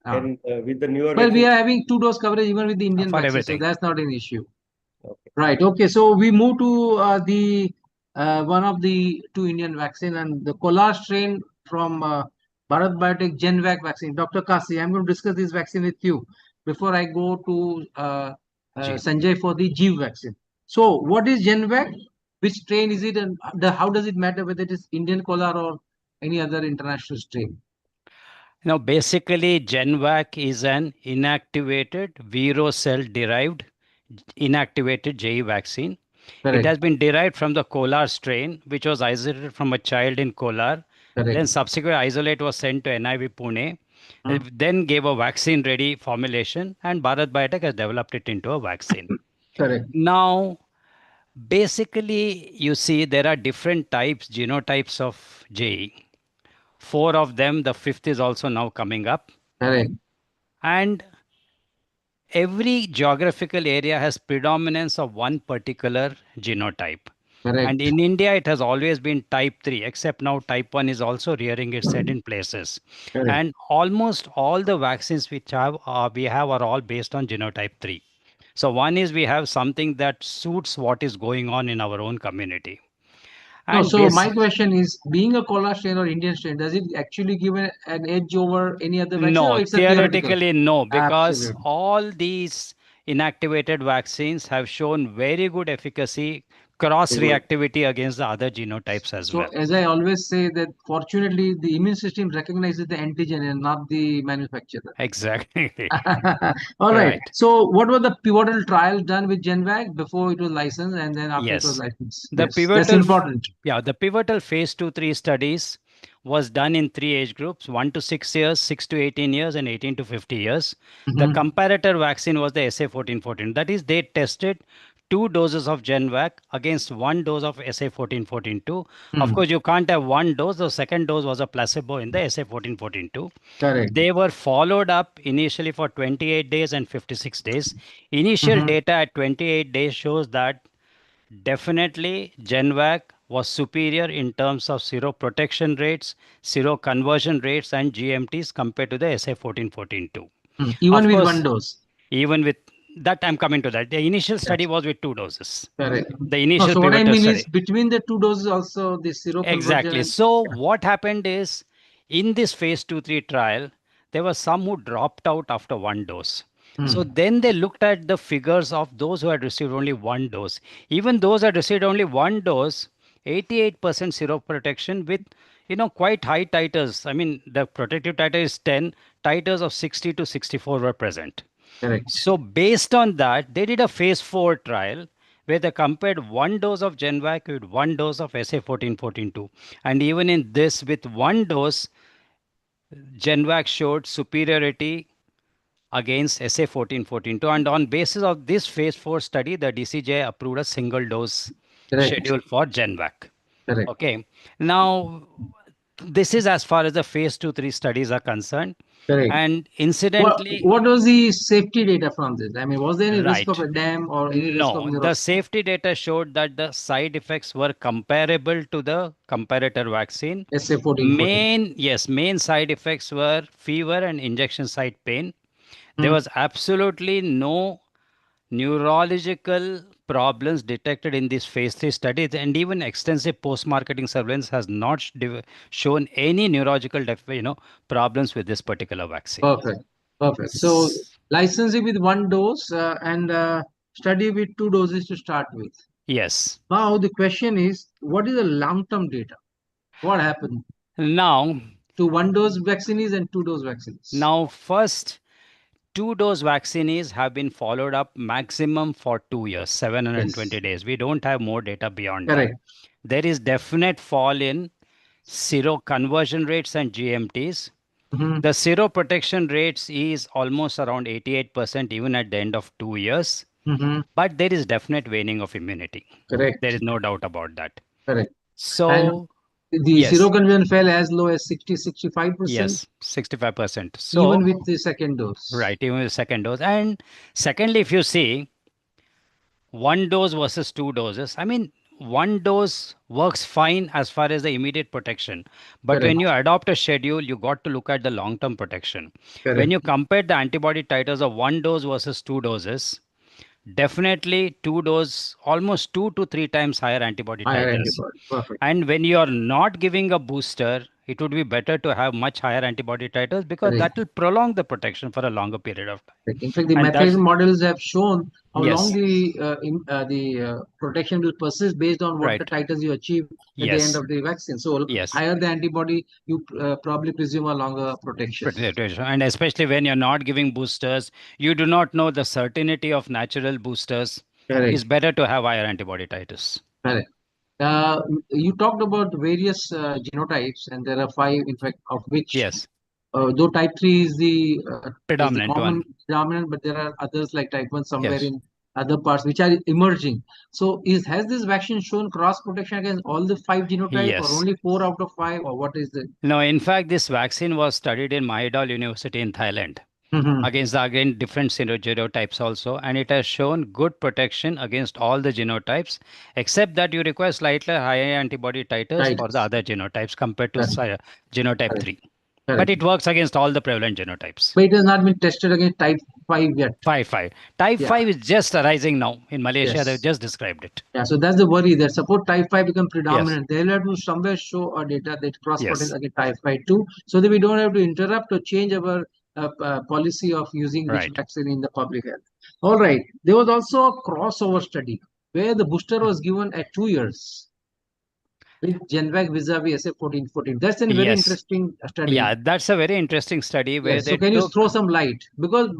And with the newer Well, we vaccine, are having 2-dose coverage even with the Indian For vaccine, everything. so that's not an issue. Okay. Right. Okay. So we move to the one of the 2 Indian vaccine and the Kolar strain from Bharat Biotech Genvac vaccine. Dr. Kasi, I'm going to discuss this vaccine with you before I go to Sanjay for the Jeev vaccine. So, what is Genvac? Which strain is it, and how does it matter whether it is Indian Kolar or any other international strain? Now, basically, Genvac is an inactivated Vero cell derived inactivated JE vaccine. Correct. It has been derived from the Kolar strain, which was isolated from a child in Kolar. Correct. Then subsequent isolate was sent to NIV Pune. Then gave a vaccine ready formulation, and Bharat Biotech has developed it into a vaccine. Correct. Now, basically, you see there are different types, genotypes of JE. 4 of them, the 5th is also now coming up. Correct. And every geographical area has predominance of one particular genotype. Correct. And in India, it has always been type 3, except now type 1 is also rearing its head in places. Correct. And almost all the vaccines we have are all based on genotype 3. So one is we have something that suits what is going on in our own community. No, And so my question is, being a Kolar strain or Indian strain, does it actually give an edge over any other vaccine? No, or it's a theoretical? theoretically no, because Absolutely. all these inactivated vaccines have shown very good efficacy, cross-reactivity against the other genotypes as So well. as I always say that fortunately the immune system recognizes the antigen and not the manufacturer. Exactly. All right. Right. So what were the pivotal trials done with Genvac before it was licensed and then after it was Yes. licensed? The Yes, pivotal, that's important. Yeah, the pivotal phase 2-3 studies was done in 3 age groups, 1 to 6 years, 6 to 18 years, and 18 to 50 years. The comparator vaccine was the SA1414. That is, they tested 2 doses of Genvac against 1 dose of SA1414-2. Of course, you can't have 1 dose. The second dose was a placebo in the SA1414-2. Correct. They were followed up initially for 28 days and 56 days. Initial data at 28 days shows that definitely Genvac was superior in terms of seroprotection rates, seroconversion rates, and GMTs compared to the SA1414-2. Even Of with course, 1 dose. Even with that, I'm coming to that. The initial study was with 2 doses. Correct. The initial so what I pivotal mean study. is between the 2 doses also the seroconversion. Exactly. So what happened is in this phase 2-3 trial, there were some who dropped out after 1 dose. So then they looked at the figures of those who had received only 1 dose. Even those who had received only 1 dose, 88% seroprotection with quite high titers. I mean, the protective titer is 10, titers of 60 to 64 were present. Correct. So based on that, they did a phase 4 trial where they compared 1 dose of Genvac with 1 dose of SA1414-2. And even in this, with 1 dose, Genvac showed superiority against SA1414-2. And on basis of this phase 4 study, the DCJ approved a single dose schedule for Genvac. Correct. Okay. Now, this is as far as the phase 2-3 studies are concerned. Correct. And incidentally, what was the safety data from this? I mean, was there any risk right. of a dam or any risk of No, the safety data showed that the side effects were comparable to the comparator vaccine. SA1414? Main side effects were fever and injection site pain. There Hmm. was absolutely no neurological problems detected in these phase 3 studies, and even extensive post-marketing surveillance has not shown any neurological problems with this particular vaccine. Perfect. Perfect. So licensing with one dose and study with 2 doses to start with. Yes. Now the question is, what is the long-term data? What happened now to 1 dose vaccines and 2 dose vaccines? Now, first 2-dose vaccines have been followed up maximum for 2 years, 720 days. We don't have more data beyond Correct. that. There is definite fall in Sero conversion rates and GMTs. Mhm. The Sero protection rates is almost around 88% even at the end of 2 years. Mhm. But there is definite waning of immunity. Correct. There is no doubt about that. Correct. So, the yes. seroconversion fell as low as 60-65%. Yes, 65%. So, even with the second dose. right, even with the second dose. And secondly, if you see 1 dose versus 2 doses, I mean, 1 dose works fine as far as the immediate protection. But Correct. when you adopt a schedule, you got to look at the long-term protection. Correct. When you compare the antibody titers of 1 dose versus 2 doses, definitely 2 dose, almost 2 to 3 times higher antibody Higher titers. antibody. Perfect. And when you are not giving a booster, it would be better to have much higher antibody titers because Correct. that will prolong the protection for a longer period of time. In fact, the And mechanism models have shown how Yes. long the protection will persist based on what Right. the titers you achieve at the Yes. end of the vaccine. So Yes. higher the antibody, you probably presume a longer protection. And especially when you're not giving boosters, you do not know the certainty of natural boosters. Correct. It's better to have higher antibody titers. Correct. You talked about various genotypes, and there are 5, in fact, of which, Yes. though type 3 is the Predominant common one. dominant, but there are others like type 1 somewhere Yes. in other parts which are emerging. So, has this vaccine shown cross protection against all the 5 genotypes, or Yes. only 4 out of 5, or what is it? No, in fact, this vaccine was studied in Mahidol University in Thailand. Mhm. Against different genotypes also, and it has shown good protection against all the genotypes, except that you require slightly higher antibody titers for the other genotypes compared to genotype 3. But it works against all the prevalent genotypes. But it has not been tested against type 5 yet. Type 5 is just arising now in Malaysia. Yes. They've just described it. Yeah, so that's the worry that suppose type 5 become predominant, they'll have to somewhere show a data that cross protection against type 5 too, so that we don't have to interrupt or change our policy of using which vaccine in the public health. All right. There was also a crossover study where the booster was given at 2 years with Genvac vis-a-vis SA1414. That's a very interesting study. Yeah, that's a very interesting study where Yes. So can you throw some light? Because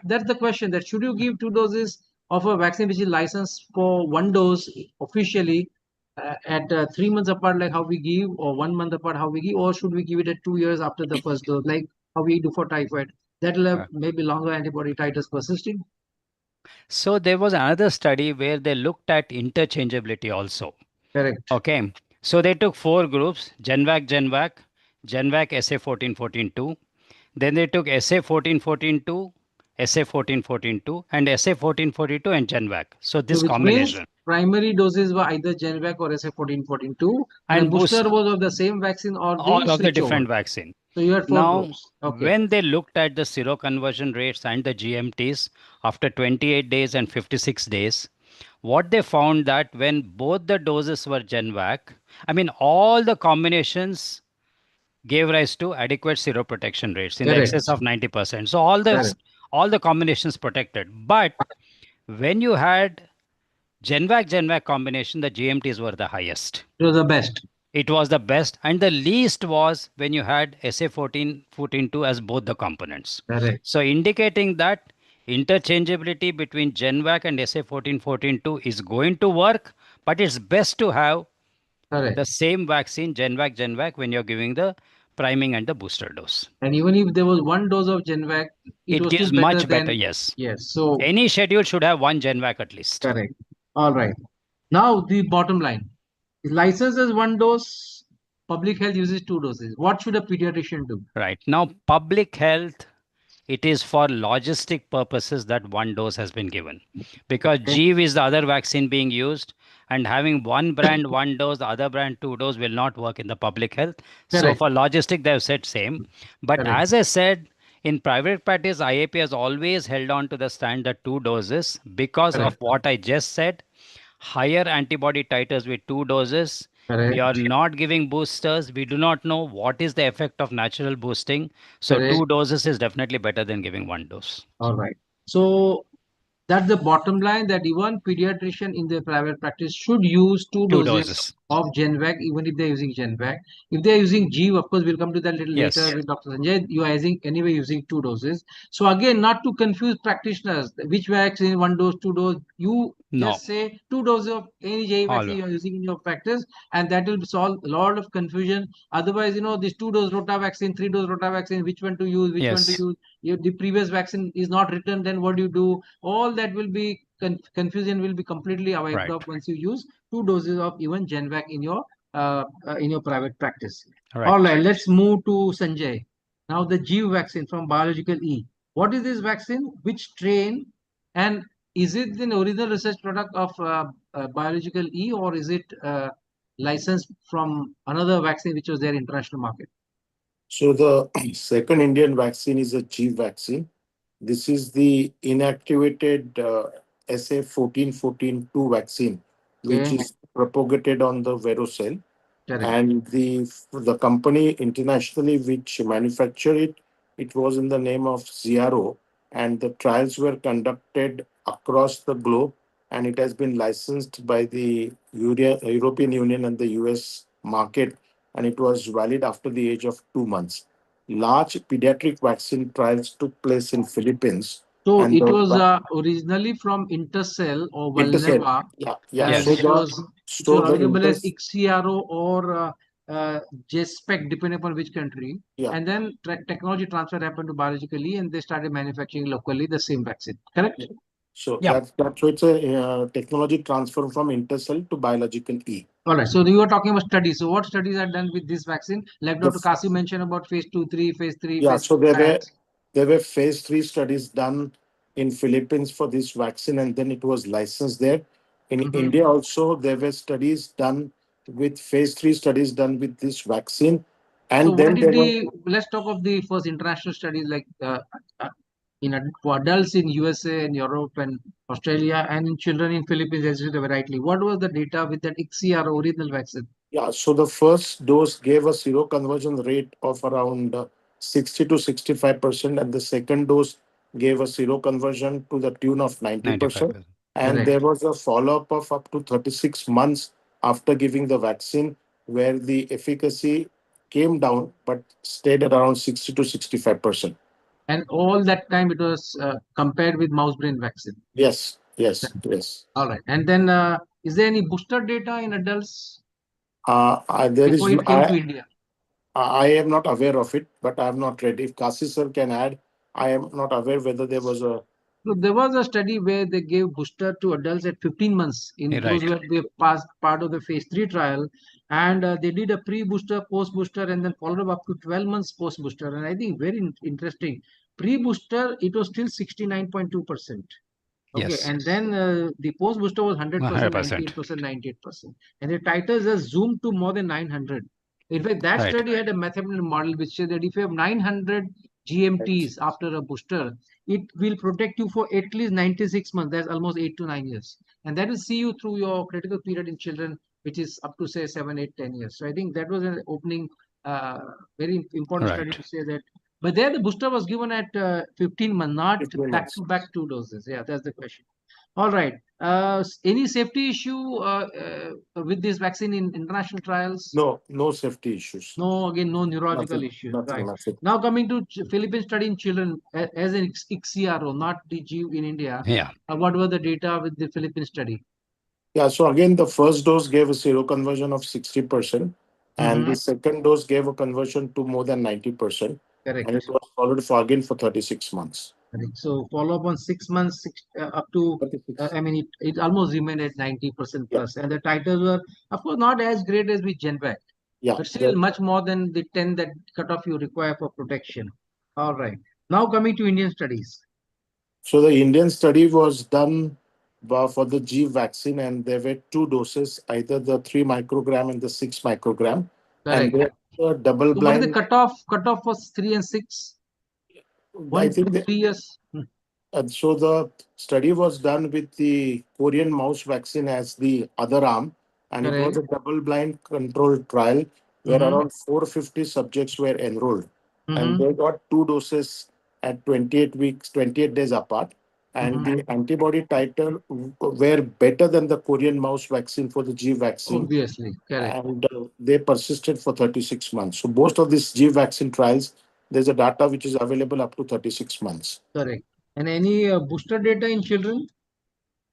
that's the question, that should you give 2 doses of a vaccine which is licensed for 1 dose officially at 3 months apart, like how we give, or 1 month apart how we give, or should we give it at 2 years after the first dose, like how we do for typhoid? That will have maybe longer antibody titers persisting. So there was another study where they looked at interchangeability also. Correct. Okay. So they took 4 groups: Genvac SA1414-2. Then they took SA1414-2, SA1414-2, and SA1442 and Genvac. So this combination. Primary doses were either Genvac or SA1414-2, and booster was of the same vaccine or all of the different vaccine. So you had 4 groups. Okay. When they looked at the seroconversion rates and the GMTs after 28 days and 56 days, what they found that when both the doses were Genvac, I mean, all the combinations gave rise to adequate seroprotection rates in the excess of 90%. So all the combinations protected. But when you had Genvac combination, the GMTs were the highest. It was the best. It was the best, and the least was when you had SA1414-2 as both the components. Correct. So indicating that interchangeability between Genvac and SA1414-2 is going to work, but it's best to have the same vaccine, Genvac, when you're giving the priming and the booster dose. And even if there was 1 dose of Genvac, it was gives still much better. than, Yes. So any schedule should have 1 Genvac at least. Correct. All right. Now the bottom line. License as 1 dose, public health uses 2 doses. What should a pediatrician do? Right. Now, public health, it is for logistic purposes that 1 dose has been given. Because GV is the other vaccine being used, and having one brand 1 dose, the other brand 2 dose will not work in the public health. So Correct. for logistic, they have said same. But Correct. as I said, in private practice, IAP has always held on to the stand that 2 doses because of Correct. what I just said. Higher antibody titers with 2 doses. Correct. We are not giving boosters. We do not know what is the effect of natural boosting. So Correct. 2 doses is definitely better than giving 1 dose. All right. So that's the bottom line, that even pediatrician in their private practice should use 2 2 doses doses. of Genvac, even if they're using Genvac. If they're using G, of course, we'll come to that little Yes. later with Dr. Sanjay. You are using 2 doses. So again, not to confuse practitioners, which vaccine, 1 dose, 2 dose. You No. just say 2 doses of any JE vaccine All. you are using in your practice, and that will solve a lot of confusion. Otherwise, this 2 dose rota vaccine, 3 dose rota vaccine, which one to use, which one to Yes. use. If the previous vaccine is not written, then what do you do? All that will be confusion will be completely wiped Right. off once you use 2 doses of even Genvac in your private practice. Right. All right, let's move to Sanjay. Now the GV vaccine from Biological E. What is this vaccine? Which strain? And is it the original research product of Biological E, or is it licensed from another vaccine which was there in international market? So the second Indian vaccine is a G vaccine. This is the inactivated SA-14-14-2 vaccine, which Okay. is propagated on the varicella. Correct. And the company internationally which manufactured it, it was in the name of Sero, and the trials were conducted across the globe, and it has been licensed by the European Union and the US market, and it was valid after the age of 2 months. Large pediatric vaccine trials took place in Philippines. So and it the was originally from Intercell or Intercell. Valneva, Yeah. Yes. which was the available as Inter- Ixiaro or JSpec, depending upon which country. Yeah. And then technology transfer happened to Biologically, and they started manufacturing locally the same vaccine. Correct? Yeah. So Yeah. that's so it's a technology transfer from Intercell to Biological E. All right. So you were talking about studies. So what studies are done with this vaccine? Like The Dr. Kasi mentioned about phase 2, 3, phase 3, Yeah, phase so there 4 were phase 3 studies done in Philippines for this vaccine, and then it was licensed there. In India also, there were studies done with phase 3 studies done with this vaccine, and So then let's talk of the first international studies, like for adults in USA and Europe and Australia, and in children in Philippines, as you said rightly. What was the data with that IXIAR original vaccine? Yeah, so the first dose gave a seroconversion rate of around 60 to 65%, and the second dose gave a seroconversion to the tune of 90%. 95%. And Correct. there was a follow-up of up to 36 months after giving the vaccine, where the efficacy came down but stayed at around 60 to 65%. And all that time it was compared with mouse brain vaccine. Yes. All right. And then is there any booster data in adults There is before it came to India? I am not aware of it, but I am not ready. If Kasi sir can add, I am not aware whether there was a. So there was a study where they gave booster to adults at 15 months in those who had passed part of the phase 3 trial, and they did a pre-booster, post-booster, and then followed up to 12 months post-booster. And I think very interesting. Pre-booster, it was still 69.2%. Okay, Yes. and then the post booster was 100%, 100%. 98%, 98%. And the titers have zoomed to more than 900. In fact, that Right. study had a mathematical model which said that if you have 900 GMTs after a booster, it will protect you for at least 96 months. That's almost 8 to 9 years. And that will see you through your critical period in children, which is up to say 7, 8, 10 years. So I think that was an opening, very important study Right. to say that. But there the booster was given at 15 months, not 15 months. back-to-back 2 doses. Yeah, that's the question. All right. Any safety issue with this vaccine in international trials? No safety issues. No, again, no neurological issues. Nothing. Now coming to Philippine study in children as an IXIARO, not DG in India. Yeah. What were the data with the Philippine study? Yeah, so again, the first dose gave a seroconversion of 60%, and the second dose gave a conversion to more than 90%. Correct. And it was followed for 36 months. Correct. So follow up on 6 months up to, 36. it almost remained at 90% plus. And the titers were, of course, not as great as with Genvac. Yeah. But still much more than the 10 that cutoff you require for protection. All right. Now coming to Indian studies. So the Indian study was done for the G vaccine, and there were two doses, either the 3 microgram and the 6 microgram. And Correct. they were double So what is the blind. cutoff was 3 and 6? I 1 think to 3 years. so the study was done with the Korean mouse vaccine as the other arm, and it was a double-blind controlled trial where around 450 subjects were enrolled, and they got two doses at 28 weeks, 28 days apart, and the antibody titer were better than the Korean mouse vaccine for the G vaccine. Obviously, correct. And they persisted for 36 months. So most of these G vaccine trials, there's a data which is available up to 36 months. Correct. And any booster data in children?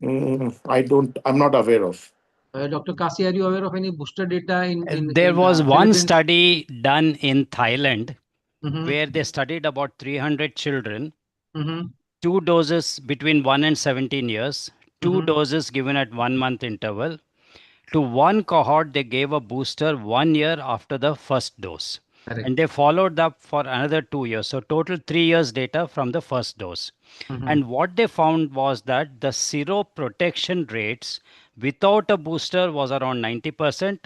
I'm not aware of. Dr. Kasi, are you aware of any booster data in There was one Philippines? study done in Thailand where they studied about 300 children, 2 doses between 1 and 17 years, 2 doses given at 1 month interval. To one cohort, they gave a booster 1 year after the first dose. Correct. And they followed up for another 2 years. So total 3 years data from the first dose. And what they found was that the Sero protection rates without a booster was around 90%.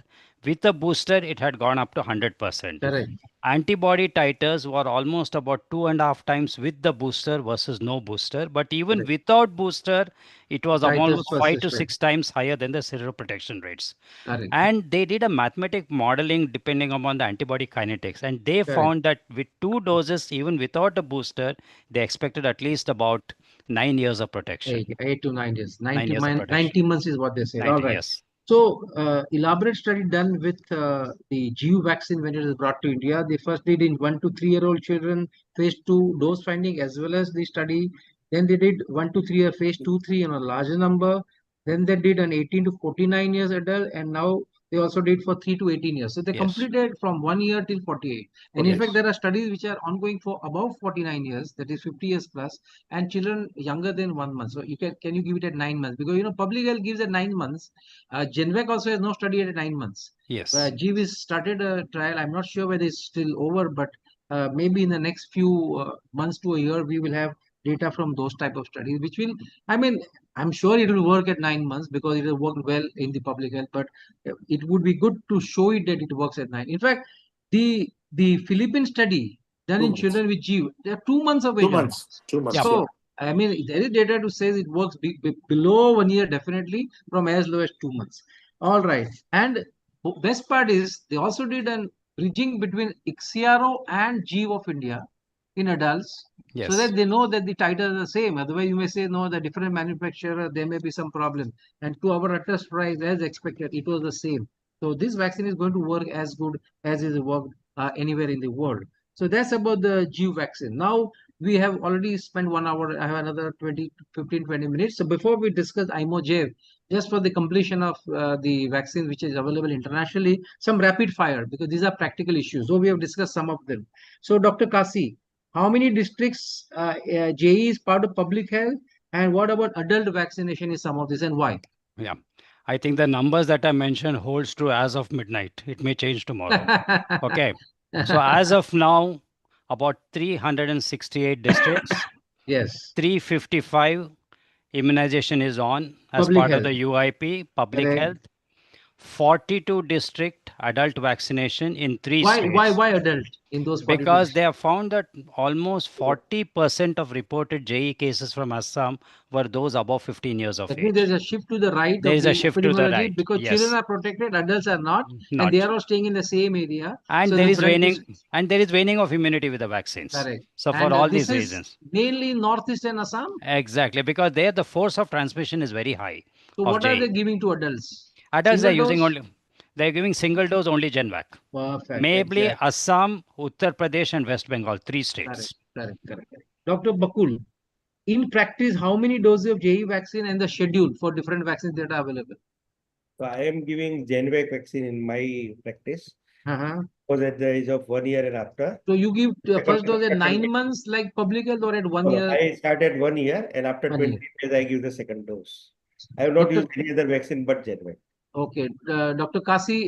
With a booster, it had gone up to 100%. Correct. Antibody titers were almost about 2.5 times with the booster versus no booster. But even without booster, it was almost 5 to 6 times higher than the seroprotection rates. Correct. And they did a mathematic modeling depending upon the antibody kinetics. And they found that with 2 doses, even without a booster, they expected at least about 9 years of protection. 8 to 9 years. 9 years of 90 protection. months is what they say. 90, All right. yes. So, elaborate study done with the GU vaccine when it is brought to India. They first did in 1 to 3-year-old children, phase 2 dose finding, as well as the study. Then they did 1 to 3 year phase 2-3 on a larger number. Then they did an 18 to 49 years adult, and now they also did for 3 to 18 years. So they completed from 1 year till 48. And in fact, there are studies which are ongoing for above 49 years, that is 50 years plus, and children younger than 1 month. So you can you give it at 9 months? Because public health gives at 9 months. Genvac also has no study at 9 months. Yes. GV started a trial. I'm not sure whether it's still over, but maybe in the next few months to a year, we will have data from those type of studies, which will, I'm sure it will work at 9 months because it has worked well in the public health, but it would be good to show it that it works at 9. In fact, the Philippine study done in children with GV, they are 2 months away. 2 months. 2 months. So, there is data to say it works below 1 year, definitely, from as low as 2 months. All right. And best part is they also did an bridging between Ixiaro and GV of India in adults, so that they know that the titers are the same. Otherwise, you may say, no, the different manufacturer, there may be some problem. And to our utter surprise, as expected, it was the same. So this vaccine is going to work as good as it worked anywhere in the world. So that's about the GU vaccine. Now, we have already spent 1 hour. I have another 20 minutes. So before we discuss IMOJ, just for the completion of the vaccine which is available internationally, some rapid fire, because these are practical issues. So we have discussed some of them. So Dr. Kasi, how many districts JE is part of public health, and what about adult vaccination is some of this, and why? Yeah, I think the numbers that I mentioned holds true as of midnight. It may change tomorrow. Okay. So as of now, about 368 districts. Yes. 355 immunization is on as Public part health. of the UIP, public health. 42 district adult vaccination in 3 states. Why adult in those 42? Because they have found that almost 40% of reported JE cases from Assam were those above 15 years of That age. means there's a shift to the right. There is a shift to the right. Because children are protected, adults are not, and they are all staying in the same area. And so there is waning of immunity with the vaccines. Correct. So for all these is reasons. Mainly Northeast and Assam? Exactly, because there the force of transmission is very high. So what are they giving to adults? Adults are using they're giving single dose only Genvac. Perfect. Maybe exactly. Assam, Uttar Pradesh and West Bengal, 3 states. Correct. Dr. Bakul, in practice, how many doses of JE vaccine and the schedule for different vaccines that are available? So I am giving Genvac vaccine in my practice. Was at the age of 1 year and after. So you give first dose at 9 months like public health, or at 1 year? I started 1 year, and after 20 days I give the second dose. I have not used any other vaccine but Genvac. Okay, Dr. Kasi,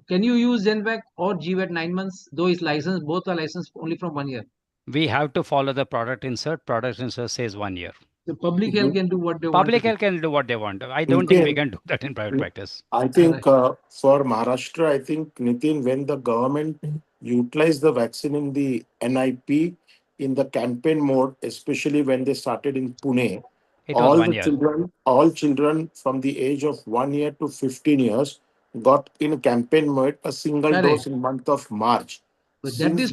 can you use Genvac or GVAT 9 months? Though it's licensed, both are licensed only from 1 year. We have to follow the product insert. Product insert says 1 year. The public health can do what they want. Public health can do what they want. I don't think we can do that in private practice. I think for Maharashtra, I think, Nitin, when the government utilized the vaccine in the NIP in the campaign mode, especially when they started in Pune, It was 1 the year. all children from the age of 1 year to 15 years got in campaign mode a single dose in month of March. But that is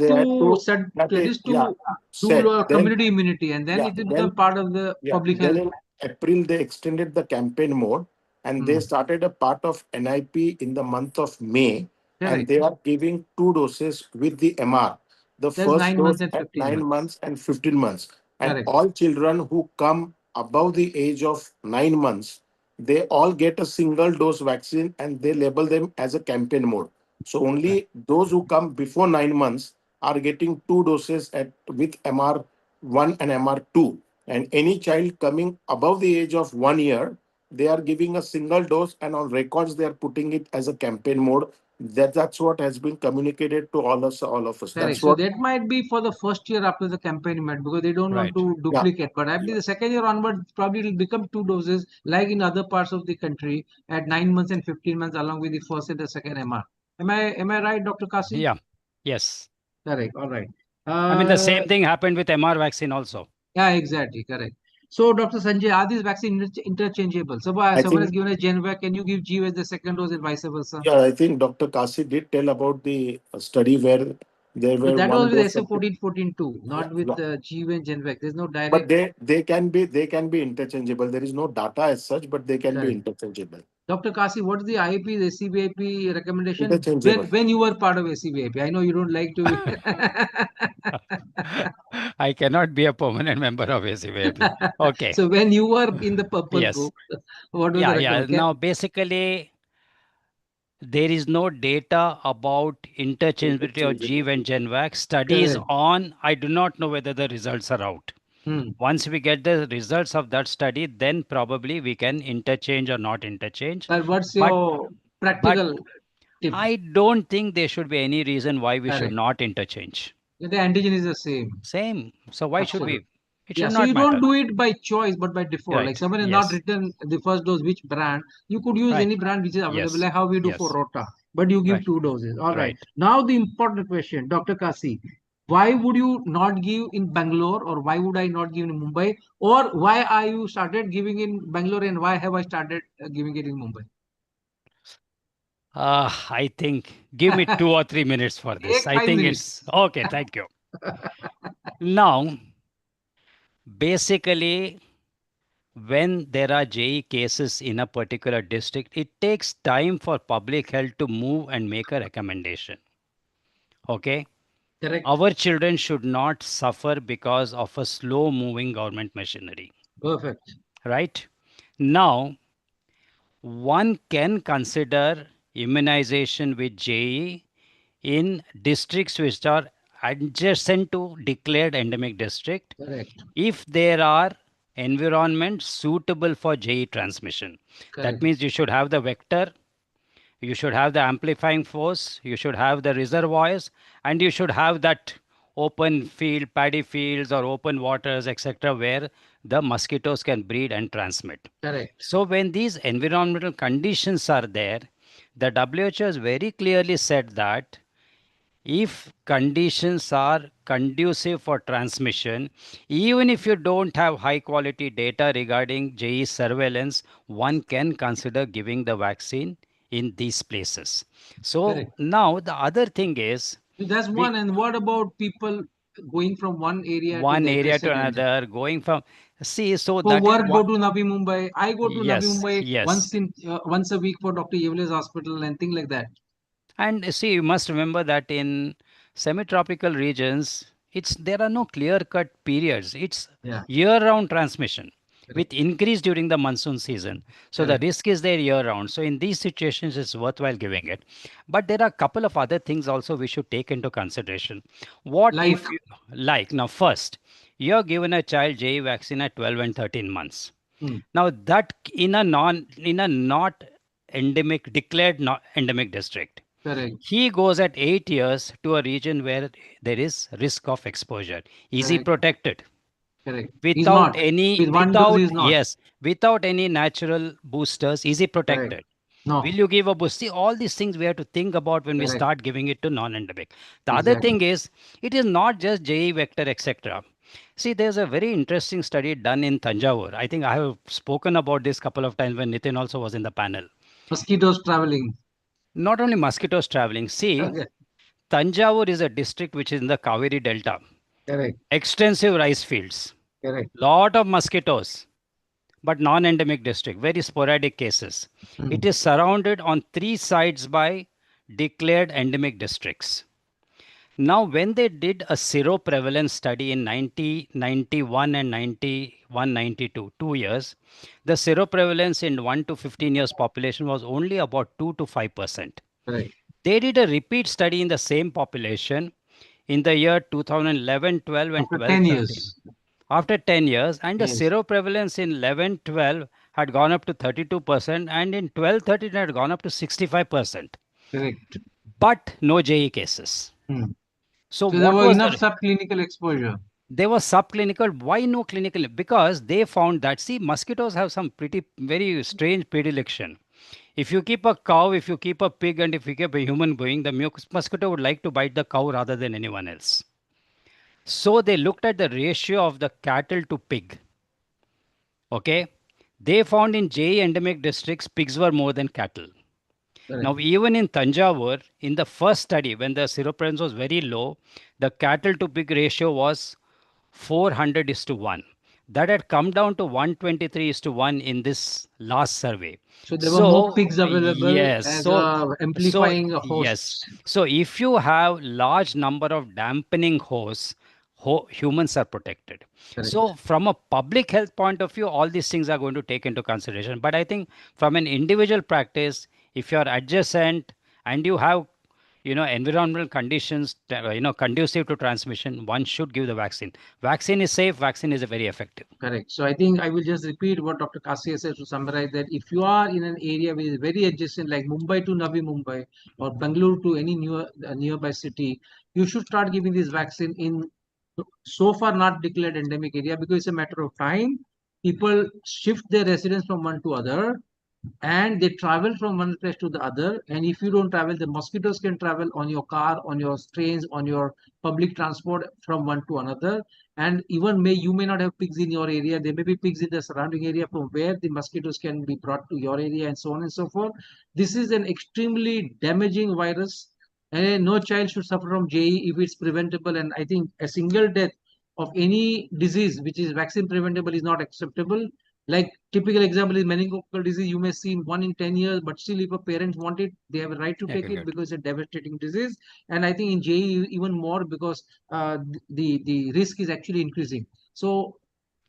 to do community immunity, and then it will become part of the public health. Then in April, they extended the campaign mode and they started a part of NIP in the month of May. And they are giving 2 doses with the MR. The first dose at 9 months and 15 months. And all children who come above the age of 9 months, they all get a single dose vaccine and they label them as a campaign mode. So only those who come before 9 months are getting 2 doses with MR1 and MR2. And any child coming above the age of 1 year, they are giving a single dose, and on records they are putting it as a campaign mode. That's what has been communicated to all of us. Correct. So that might be for the first year after the campaign mode, because they don't want to duplicate. But I believe the second year onward, probably it will become 2 doses, like in other parts of the country, at 9 months and 15 months, along with the first and the second MR. Am I right, Dr. Kasi? Yeah. Yes. Correct. All right. I mean, the same thing happened with MR vaccine also. Yeah, exactly. Correct. So, Dr. Sanjay, are these vaccines interchangeable? So, someone has given a Genvac, can you give G as the second dose and vice versa? Yeah, I think Dr. Kasi did tell about the study where there were. But that was with SF-14 too, not with G and Genvac. There's no direct. But they can be interchangeable. There is no data as such, but they can be interchangeable. Dr. Kasi, what is the IAP, SCBIP recommendation Interchangeable. when you were part of SCBIP? I know you don't like to. I cannot be a permanent member of SCBIP. Okay. So when you were in the purple group, what was the recommendation? Now, basically, there is no data about interchangeability of G and Genvac. Studies on, I do not know whether the results are out. Once we get the results of that study, then probably we can interchange or not interchange. But what's your practical tip? I don't think there should be any reason why we should not interchange. The antigen is the same. Same. So why should we? It should So not you matter. don't do it by choice, but by default. Right. Like someone has not written the first dose, which brand. You could use any brand which is available, like how we do for Rota. But you give 2 doses. All right. Now the important question, Dr. Kasi. Why would you not give in Bangalore, or why would I not give in Mumbai, or why are you started giving in Bangalore and why have I started giving it in Mumbai? I think give me 2 or 3 minutes for this. I think it's okay. Thank you. Now, basically, when there are JE cases in a particular district, it takes time for public health to move and make a recommendation. Okay? Correct. Our children should not suffer because of a slow moving government machinery. Perfect. Right? Now, one can consider immunization with JE in districts which are adjacent to declared endemic district. Correct. If there are environments suitable for JE transmission. Correct. That means you should have the vector, you should have the amplifying force, you should have the reservoirs, and you should have that open field, paddy fields or open waters, etc., where the mosquitoes can breed and transmit. Correct. So when these environmental conditions are there, the WHO has very clearly said that if conditions are conducive for transmission, even if you don't have high quality data regarding JE surveillance, one can consider giving the vaccine in these places. So now the other thing is, that's one. And what about people going from one area to another, going from so for that work, go to Navi Mumbai. I go to Navi Mumbai yes. once a week for Dr. Yevle's hospital and things like that. And see, you must remember that in semi-tropical regions, there are no clear-cut periods. It's year-round transmission with increase during the monsoon season. So the risk is there year-round. So in these situations, it's worthwhile giving it. But there are a couple of other things also we should take into consideration. What if you, now first, you're given a child JE vaccine at 12 and 13 months. Now that in a not endemic, declared endemic district. Correct. He goes at 8 years to a region where there is risk of exposure. Is he Correct. protected? Correct. Without He's not. any, With one dose, he's not. yes, without any natural boosters, is he protected? Correct. No. Will you give a boost? See, all these things we have to think about when we Correct. start giving it to non-endemic. The other Exactly. thing is, it is not just JE vector, etc. See, there's a very interesting study done in Tanjavur. I think I have spoken about this couple of times when Nitin also was in the panel. Mosquitoes traveling. Not only mosquitoes traveling. See, Okay. Tanjavur is a district which is in the Kaveri Delta. Correct. Extensive rice fields. Correct. Lot of mosquitoes, but non-endemic district, very sporadic cases. It is surrounded on 3 sides by declared endemic districts. Now, when they did a Sero prevalence study in 1991 and 91-92, 2 years, the Sero prevalence in 1 to 15 years population was only about 2 to 5%. Right. They did a repeat study in the same population in the year 2011, 12 and After 12, 10 13. years. After 10 years, and the Yes. Sero prevalence in 11, 12 had gone up to 32%, and in 12, 13 it had gone up to 65%. Correct. But no JE cases. So there what were was enough subclinical exposure. They were subclinical. Why no clinical? Because they found that, see, mosquitoes have some very strange predilection. If you keep a cow, if you keep a pig, and if you keep a human going, the mosquito would like to bite the cow rather than anyone else. So they looked at the ratio of the cattle to pig. Okay. They found in JE endemic districts, pigs were more than cattle. Correct. Now, even in Tanjavur, in the first study, when the seroprevalence was very low, the cattle to pig ratio was 400:1. That had come down to 123:1 in this last survey. So there were more pigs available yes, as so amplifying hosts. yes. So if you have large number of dampening hosts, humans are protected. Correct. So from a public health point of view, all these things are going to take into consideration. But I think from an individual practice, if you are adjacent and you have environmental conditions conducive to transmission, one should give the vaccine. Vaccine is safe, vaccine is very effective. Correct. So I think I will just repeat what Dr. Kasi said to summarize that if you are in an area which is very adjacent, like Mumbai to Navi Mumbai or Bangalore to any nearby city, you should start giving this vaccine in so far not declared endemic area, because it's a matter of time. People shift their residence from one to other, and they travel from one place to the other. And if you don't travel, the mosquitoes can travel on your car, on your trains, on your public transport from one to another. And even you may not have pigs in your area. There may be pigs in the surrounding area from where the mosquitoes can be brought to your area, and so on and so forth. This is an extremely damaging virus, and no child should suffer from JE if it's preventable. And I think a single death of any disease which is vaccine preventable is not acceptable. Like typical example is meningococcal disease. You may see in 1 in 10 years, but still if a parent want it, they have a right to take it because it's a devastating disease. And I think in JE even more, because the risk is actually increasing. So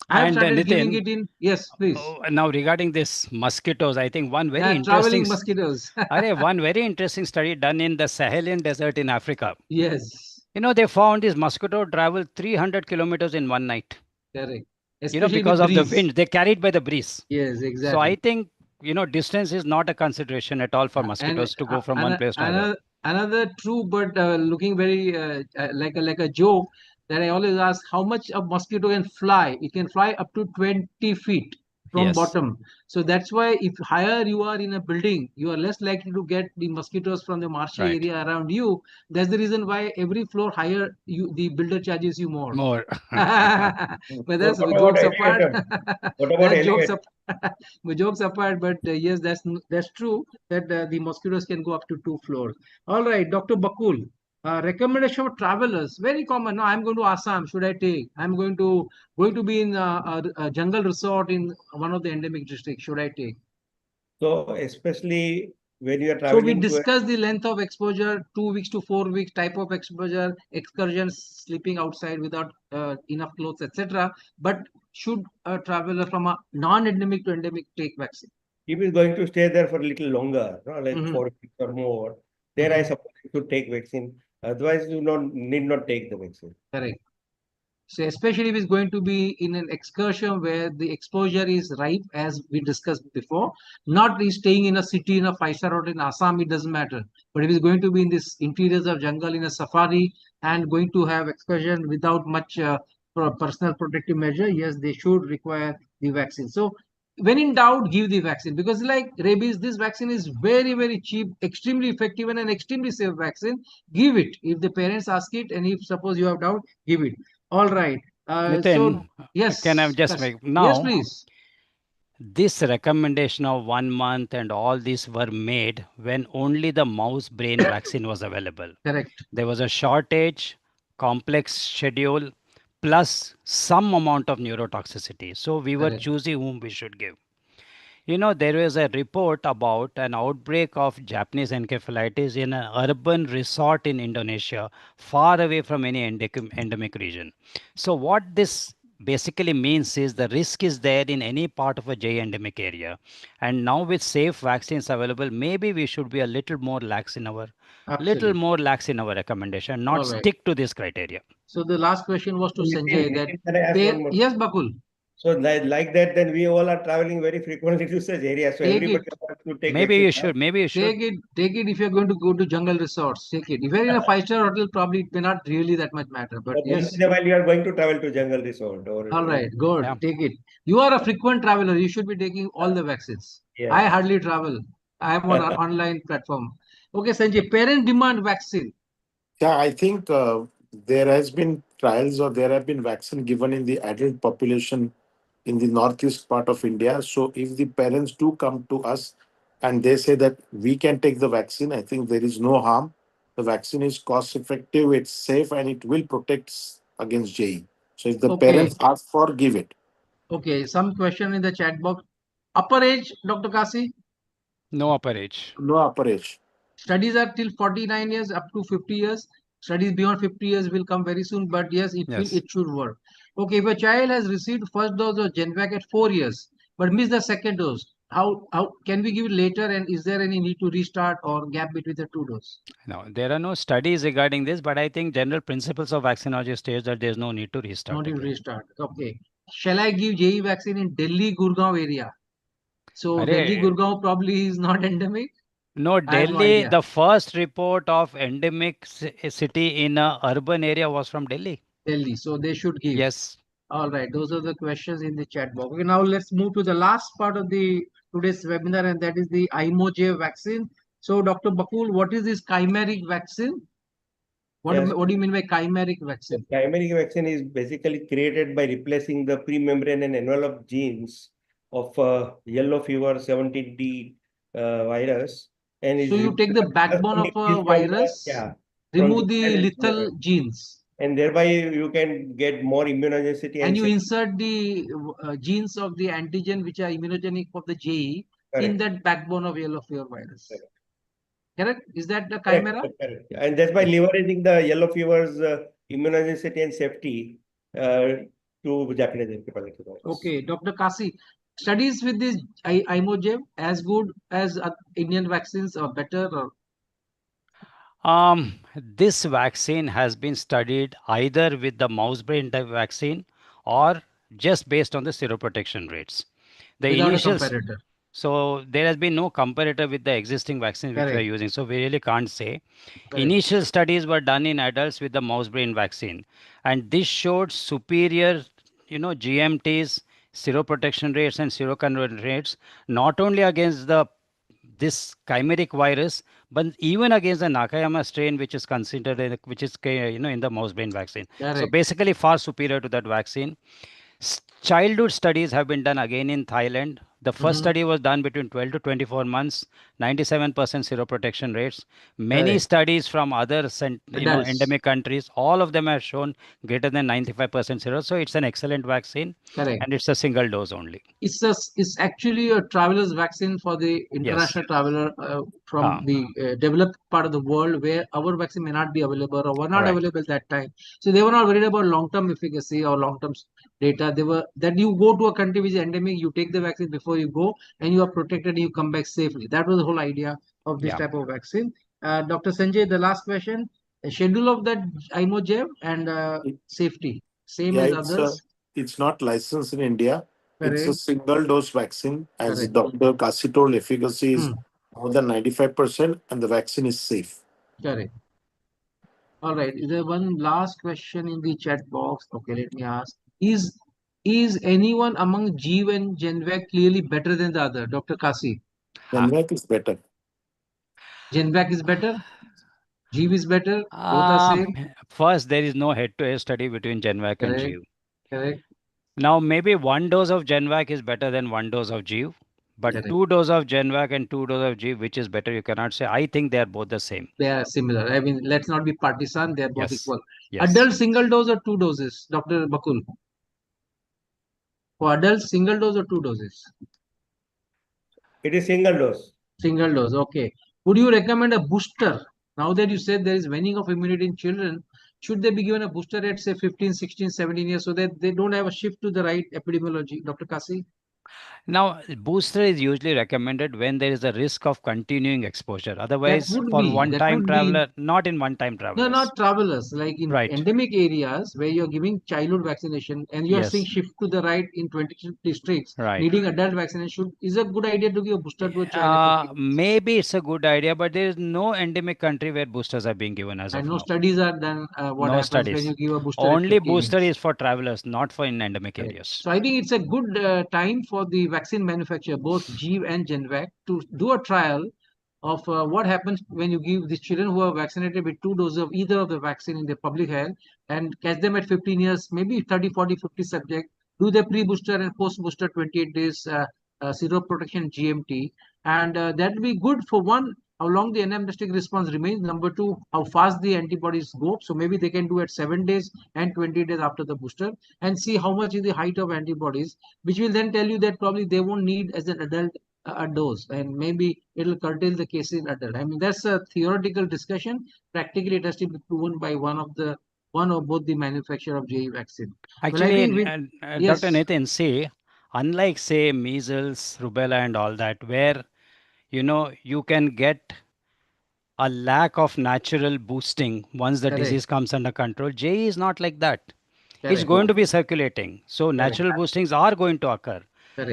I have started giving it in. Yes, please. Now regarding this mosquitoes, I think one very interesting traveling mosquitoes. One very interesting study done in the Sahelian desert in Africa. Yes. They found this mosquito travel 300 kilometers in one night. Correct. Because of the wind, they carried by the breeze. Yes, exactly. So I think distance is not a consideration at all for mosquitoes to go from one place to another. Another true, but looking very like a joke, that I always ask, how much a mosquito can fly? It can fly up to 20 feet from bottom. So that's why if higher you are in a building, you are less likely to get the mosquitoes from the marshy area around you. That's the reason why every floor higher, the builder charges you more. But that's jokes apart. Jokes apart, but yes, that's true that the mosquitoes can go up to 2 floors. All right, Dr. Bakul. Recommendation for travelers, very common. Now I'm going to Assam. Should I take? I'm going to be in a jungle resort in one of the endemic districts. Should I take? So especially when you are traveling. So we discussed the length of exposure, 2 weeks to 4 weeks, type of exposure, excursions, sleeping outside without enough clothes, etc. But should a traveler from a non-endemic to endemic take vaccine? If he's going to stay there for a little longer, like 4 weeks or more, then I suppose you should take vaccine. Otherwise, you need not take the vaccine. Correct. So especially if it's going to be in an excursion where the exposure is ripe, as we discussed before, not is staying in a city in a 5-star hotel in Assam, it doesn't matter. But if it's going to be in this interiors of jungle in a safari and going to have excursion without much personal protective measure, yes, they should require the vaccine. So when in doubt, give the vaccine, because like rabies, this vaccine is very, very cheap, extremely effective, and an extremely safe vaccine. Give it if the parents ask it, and if suppose you have doubt, give it. All right. Nitin, Yes, can I just make yes, now? please. This recommendation of 1 month and all these were made when only the mouse brain vaccine was available. Correct. There was a shortage, complex schedule, plus some amount of neurotoxicity. So we were Correct. choosing whom we should give. You know, there was a report about an outbreak of Japanese encephalitis in an urban resort in Indonesia, far away from any endemic region. So what this basically means is the risk is there in any part of a J endemic area. And now with safe vaccines available, maybe we should be a little more lax in our recommendation, not stick to this criteria. So the last question was to Sanjay that Can I ask one more? Yes, Bakul. So like that, then we all are traveling very frequently to such areas. So everybody has to take Maybe you vaccine, should. Maybe you should. Take it if you're going to go to jungle resorts. Take it. If you're in a 5-star hotel, probably it may not really that much matter. But yes. Once in a while, you are going to travel to jungle resort. Or, all right, good. Yeah. Take it. You are a frequent traveler. You should be taking all the vaccines. Yeah. I hardly travel. I am on an online platform. Okay, Sanjay, parent demand vaccine. Yeah, I think there has been trials or there have been vaccine given in the adult population in the northeast part of India. So if the parents do come to us and they say that we can take the vaccine, I think there is no harm. The vaccine is cost effective, it's safe, and it will protect against JE. So if the parents ask for, give it. Okay, some question in the chat box. Upper age, Dr. Kasi? No upper age. No upper age. Studies are till 49 years up to 50 years. Studies beyond 50 years will come very soon, but yes, it should work. Okay, if a child has received first dose of Genvac at 4 years, but missed the second dose, how can we give it later, and is there any need to restart or gap between the two doses? No, there are no studies regarding this, but I think general principles of vaccinology states that there's no need to restart. No need to restart. Okay. Shall I give JE vaccine in Delhi, Gurgaon area? So Delhi, Gurgaon probably is not endemic. No, Delhi, the first report of endemic city in a urban area was from Delhi. Delhi, so they should give. Yes. All right, those are the questions in the chat box. Okay, now let's move to the last part of the today's webinar, and that is the IMOJ vaccine. So, Dr. Bakul, what is this chimeric vaccine? What do you mean by chimeric vaccine? The chimeric vaccine is basically created by replacing the pre-membrane and envelope genes of yellow fever 17D virus. And so you take the backbone of a virus, remove the lethal genes. And thereby you can get more immunogenicity. And you insert the genes of the antigen which are immunogenic of the JE in that backbone of yellow fever virus. Correct? Is that the chimera? Correct. And that's by leveraging the yellow fever's immunogenicity and safety to Japanese encephalitis. Okay, Dr. Kasi, studies with this IMOJ as good as Indian vaccines or better? Or? This vaccine has been studied either with the mouse brain type vaccine or just based on the seroprotection rates. Without a comparator. So there has been no comparator with the existing vaccines which we are using. So we really can't say. Initial studies were done in adults with the mouse brain vaccine, and this showed superior, GMTs, seroprotection rates, and seroconversion rates, not only against this chimeric virus, but even against the Nakayama strain, which is considered, in the mouse brain vaccine. So basically, far superior to that vaccine. Childhood studies have been done again in Thailand. The first study was done between 12 to 24 months, 97% seroprotection rates. Many studies from other endemic countries, all of them have shown greater than 95% sero. So it's an excellent vaccine. And it's a single dose only. It's actually a traveler's vaccine for the international traveler from the developed part of the world where our vaccine may not be available or were not available at that time. So they were not worried about long-term efficacy or long-term data. They were that you go to a country which is endemic, you take the vaccine before you go, and you are protected and you come back safely. That was the whole idea of this type of vaccine. Dr. Sanjay, the last question: the schedule of that IMOJ and safety. same as others? It's not licensed in India. It's a Correct. single dose vaccine. As Correct. Dr. Kasi told, efficacy is more than 95% and the vaccine is safe. Correct. All right. Is there one last question in the chat box? Okay, let me ask. Is anyone among Jeev and Genvac clearly better than the other? Dr. Kasi. Genvac is better. Genvac is better? Jeev is better? Both are same? First, there is no head-to-head study between Genvac and Correct. Jeev. Correct. Now, maybe 1 dose of Genvac is better than 1 dose of Jeev, but Correct. 2 doses of Genvac and 2 doses of Jeev, which is better, you cannot say. I think they are both the same. They are similar. I mean, let's not be partisan. They are both Yes. equal. Yes. Adult single dose or 2 doses, Dr. Bakul? For adults, single dose or 2 doses? It is single dose. Single dose. Okay. Would you recommend a booster? Now that you said there is waning of immunity in children, should they be given a booster at say 15, 16, 17 years so that they don't have a shift to the right epidemiology? Dr. Kasi? Now, booster is usually recommended when there is a risk of continuing exposure. Otherwise, for one-time traveler, not in one-time travelers. No, not travelers. Like in endemic areas where you're giving childhood vaccination and you're seeing shift to the right in 20 districts, needing adult vaccination, is a good idea to give a booster to a child? Maybe it's a good idea, but there is no endemic country where boosters are being given as of now. And no studies are done. What no happens studies. when you give a booster? Only booster is for travelers, not for in endemic areas. So I think it's a good time for the vaccine manufacturer, both Jeev and Genvac, to do a trial of what happens when you give the children who are vaccinated with 2 doses of either of the vaccine in the public health and catch them at 15 years, maybe 30, 40, 50 subjects, do the pre-booster and post-booster 28 days Sero protection GMT. And that will be good for one, how long the anamnestic response remains. Number 2, how fast the antibodies go. So maybe they can do at 7 days and 20 days after the booster and see how much is the height of antibodies, which will then tell you that probably they won't need as an adult a dose, and maybe it'll curtail the cases in adult. I mean, that's a theoretical discussion. Practically, it has to be proven by one or both the manufacturer of JE vaccine. Actually, well, yes. Dr. Nitin, see, unlike say measles, rubella and all that, where you can get a lack of natural boosting once the disease comes under control, JE is not like that. It's going to be circulating. So natural boostings are going to occur.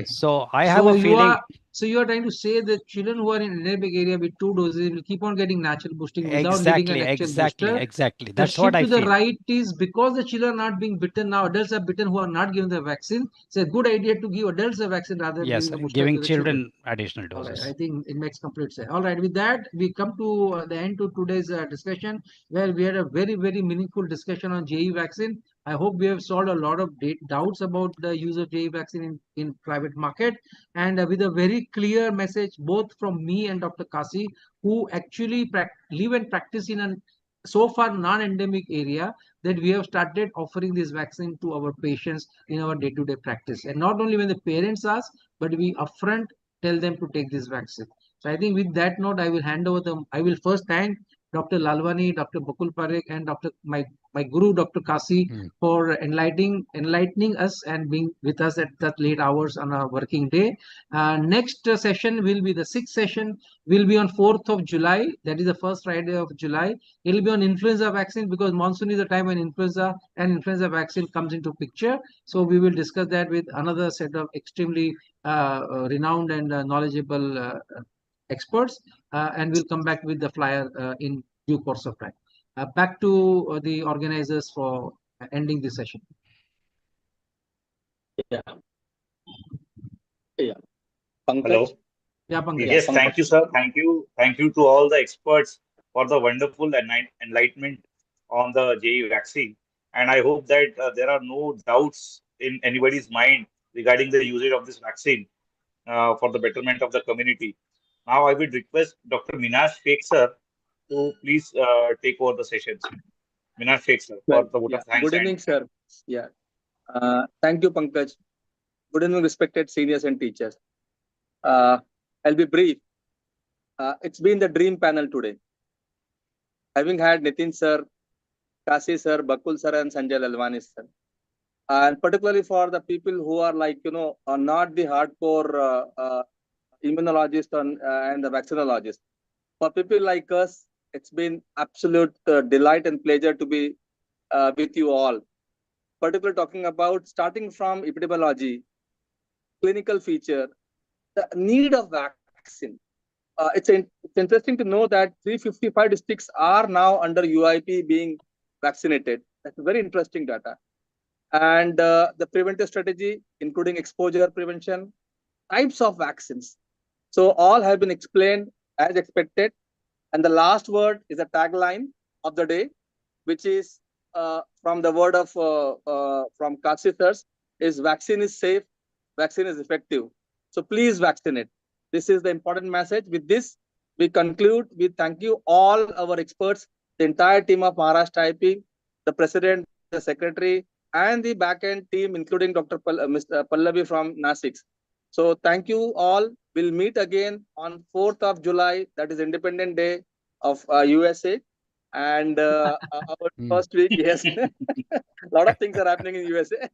So I have a feeling. So you are trying to say that children who are in endemic area with 2 doses will keep on getting natural boosting without needing an actual booster. Exactly. That's what I feel. The shift to the right is because the children are not being bitten now. Adults are bitten who are not given the vaccine. It's a good idea to give adults a vaccine rather than giving the booster giving to the children additional doses. I think it makes complete sense. All right. With that, we come to the end to today's discussion, where we had a very, very meaningful discussion on JE vaccine. I hope we have solved a lot of doubts about the use of JE vaccine in private market, and with a very clear message both from me and Dr. Kasi, who actually live and practice in a so far non-endemic area, that we have started offering this vaccine to our patients in our day-to-day practice. And not only when the parents ask, but we upfront tell them to take this vaccine. So I think with that note, I will hand over I will first thank Dr. Lalwani, Dr. Bakul Parekh, and my guru, Dr. Kasi, for enlightening us and being with us at that late hours on our working day. Next session will be the 6th session, will be on 4th of July. That is the first Friday of July. It will be on influenza vaccine, because monsoon is the time when influenza vaccine comes into picture. So we will discuss that with another set of extremely renowned and knowledgeable experts, and we'll come back with the flyer in due course of time. Back to the organizers for ending this session. Hello. Yeah, Pankaj. Yes, thank you, sir. Thank you to all the experts for the wonderful enlightenment on the JE vaccine. And I hope that there are no doubts in anybody's mind regarding the usage of this vaccine for the betterment of the community. Now, I would request Dr. Minash Sheikh, sir, to please take over the sessions. Minash Sheikh, sir, for the vote of thanks. Good evening, sir. Yeah. Thank you, Pankaj. Good evening, respected seniors and teachers. I'll be brief. It's been the dream panel today. Having had Nitin sir, Kasi sir, Bakul sir, and Sanjay Lalwani sir. And particularly for the people who are are not the hardcore immunologists and the vaccinologists. For people like us, it's been absolute delight and pleasure to be with you all. particularly talking about starting from epidemiology, clinical feature, the need of vaccine. It's interesting to know that 355 districts are now under UIP being vaccinated. That's very interesting data. And the preventive strategy, including exposure prevention, types of vaccines. So all have been explained as expected. And the last word is a tagline of the day, which is from the word of from Kasithers, is vaccine is safe, vaccine is effective. So please vaccinate. This is the important message. With this, we conclude. We thank you all our experts, the entire team of Maharashtra IAP, the president, the secretary, and the back-end team, including Dr. Mr. Pallavi from Nasik. So thank you all. We'll meet again on 4th of July, that is Independence Day of USA. And our first week, yes, a lot of things are happening in USA.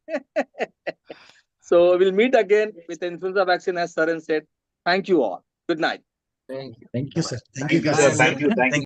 So we'll meet again with the influenza vaccine, as Saran said. Thank you all. Good night. Thank you. Thank you, sir. Thank Thank you, you, sir. Kassi. Thank you. Thank you.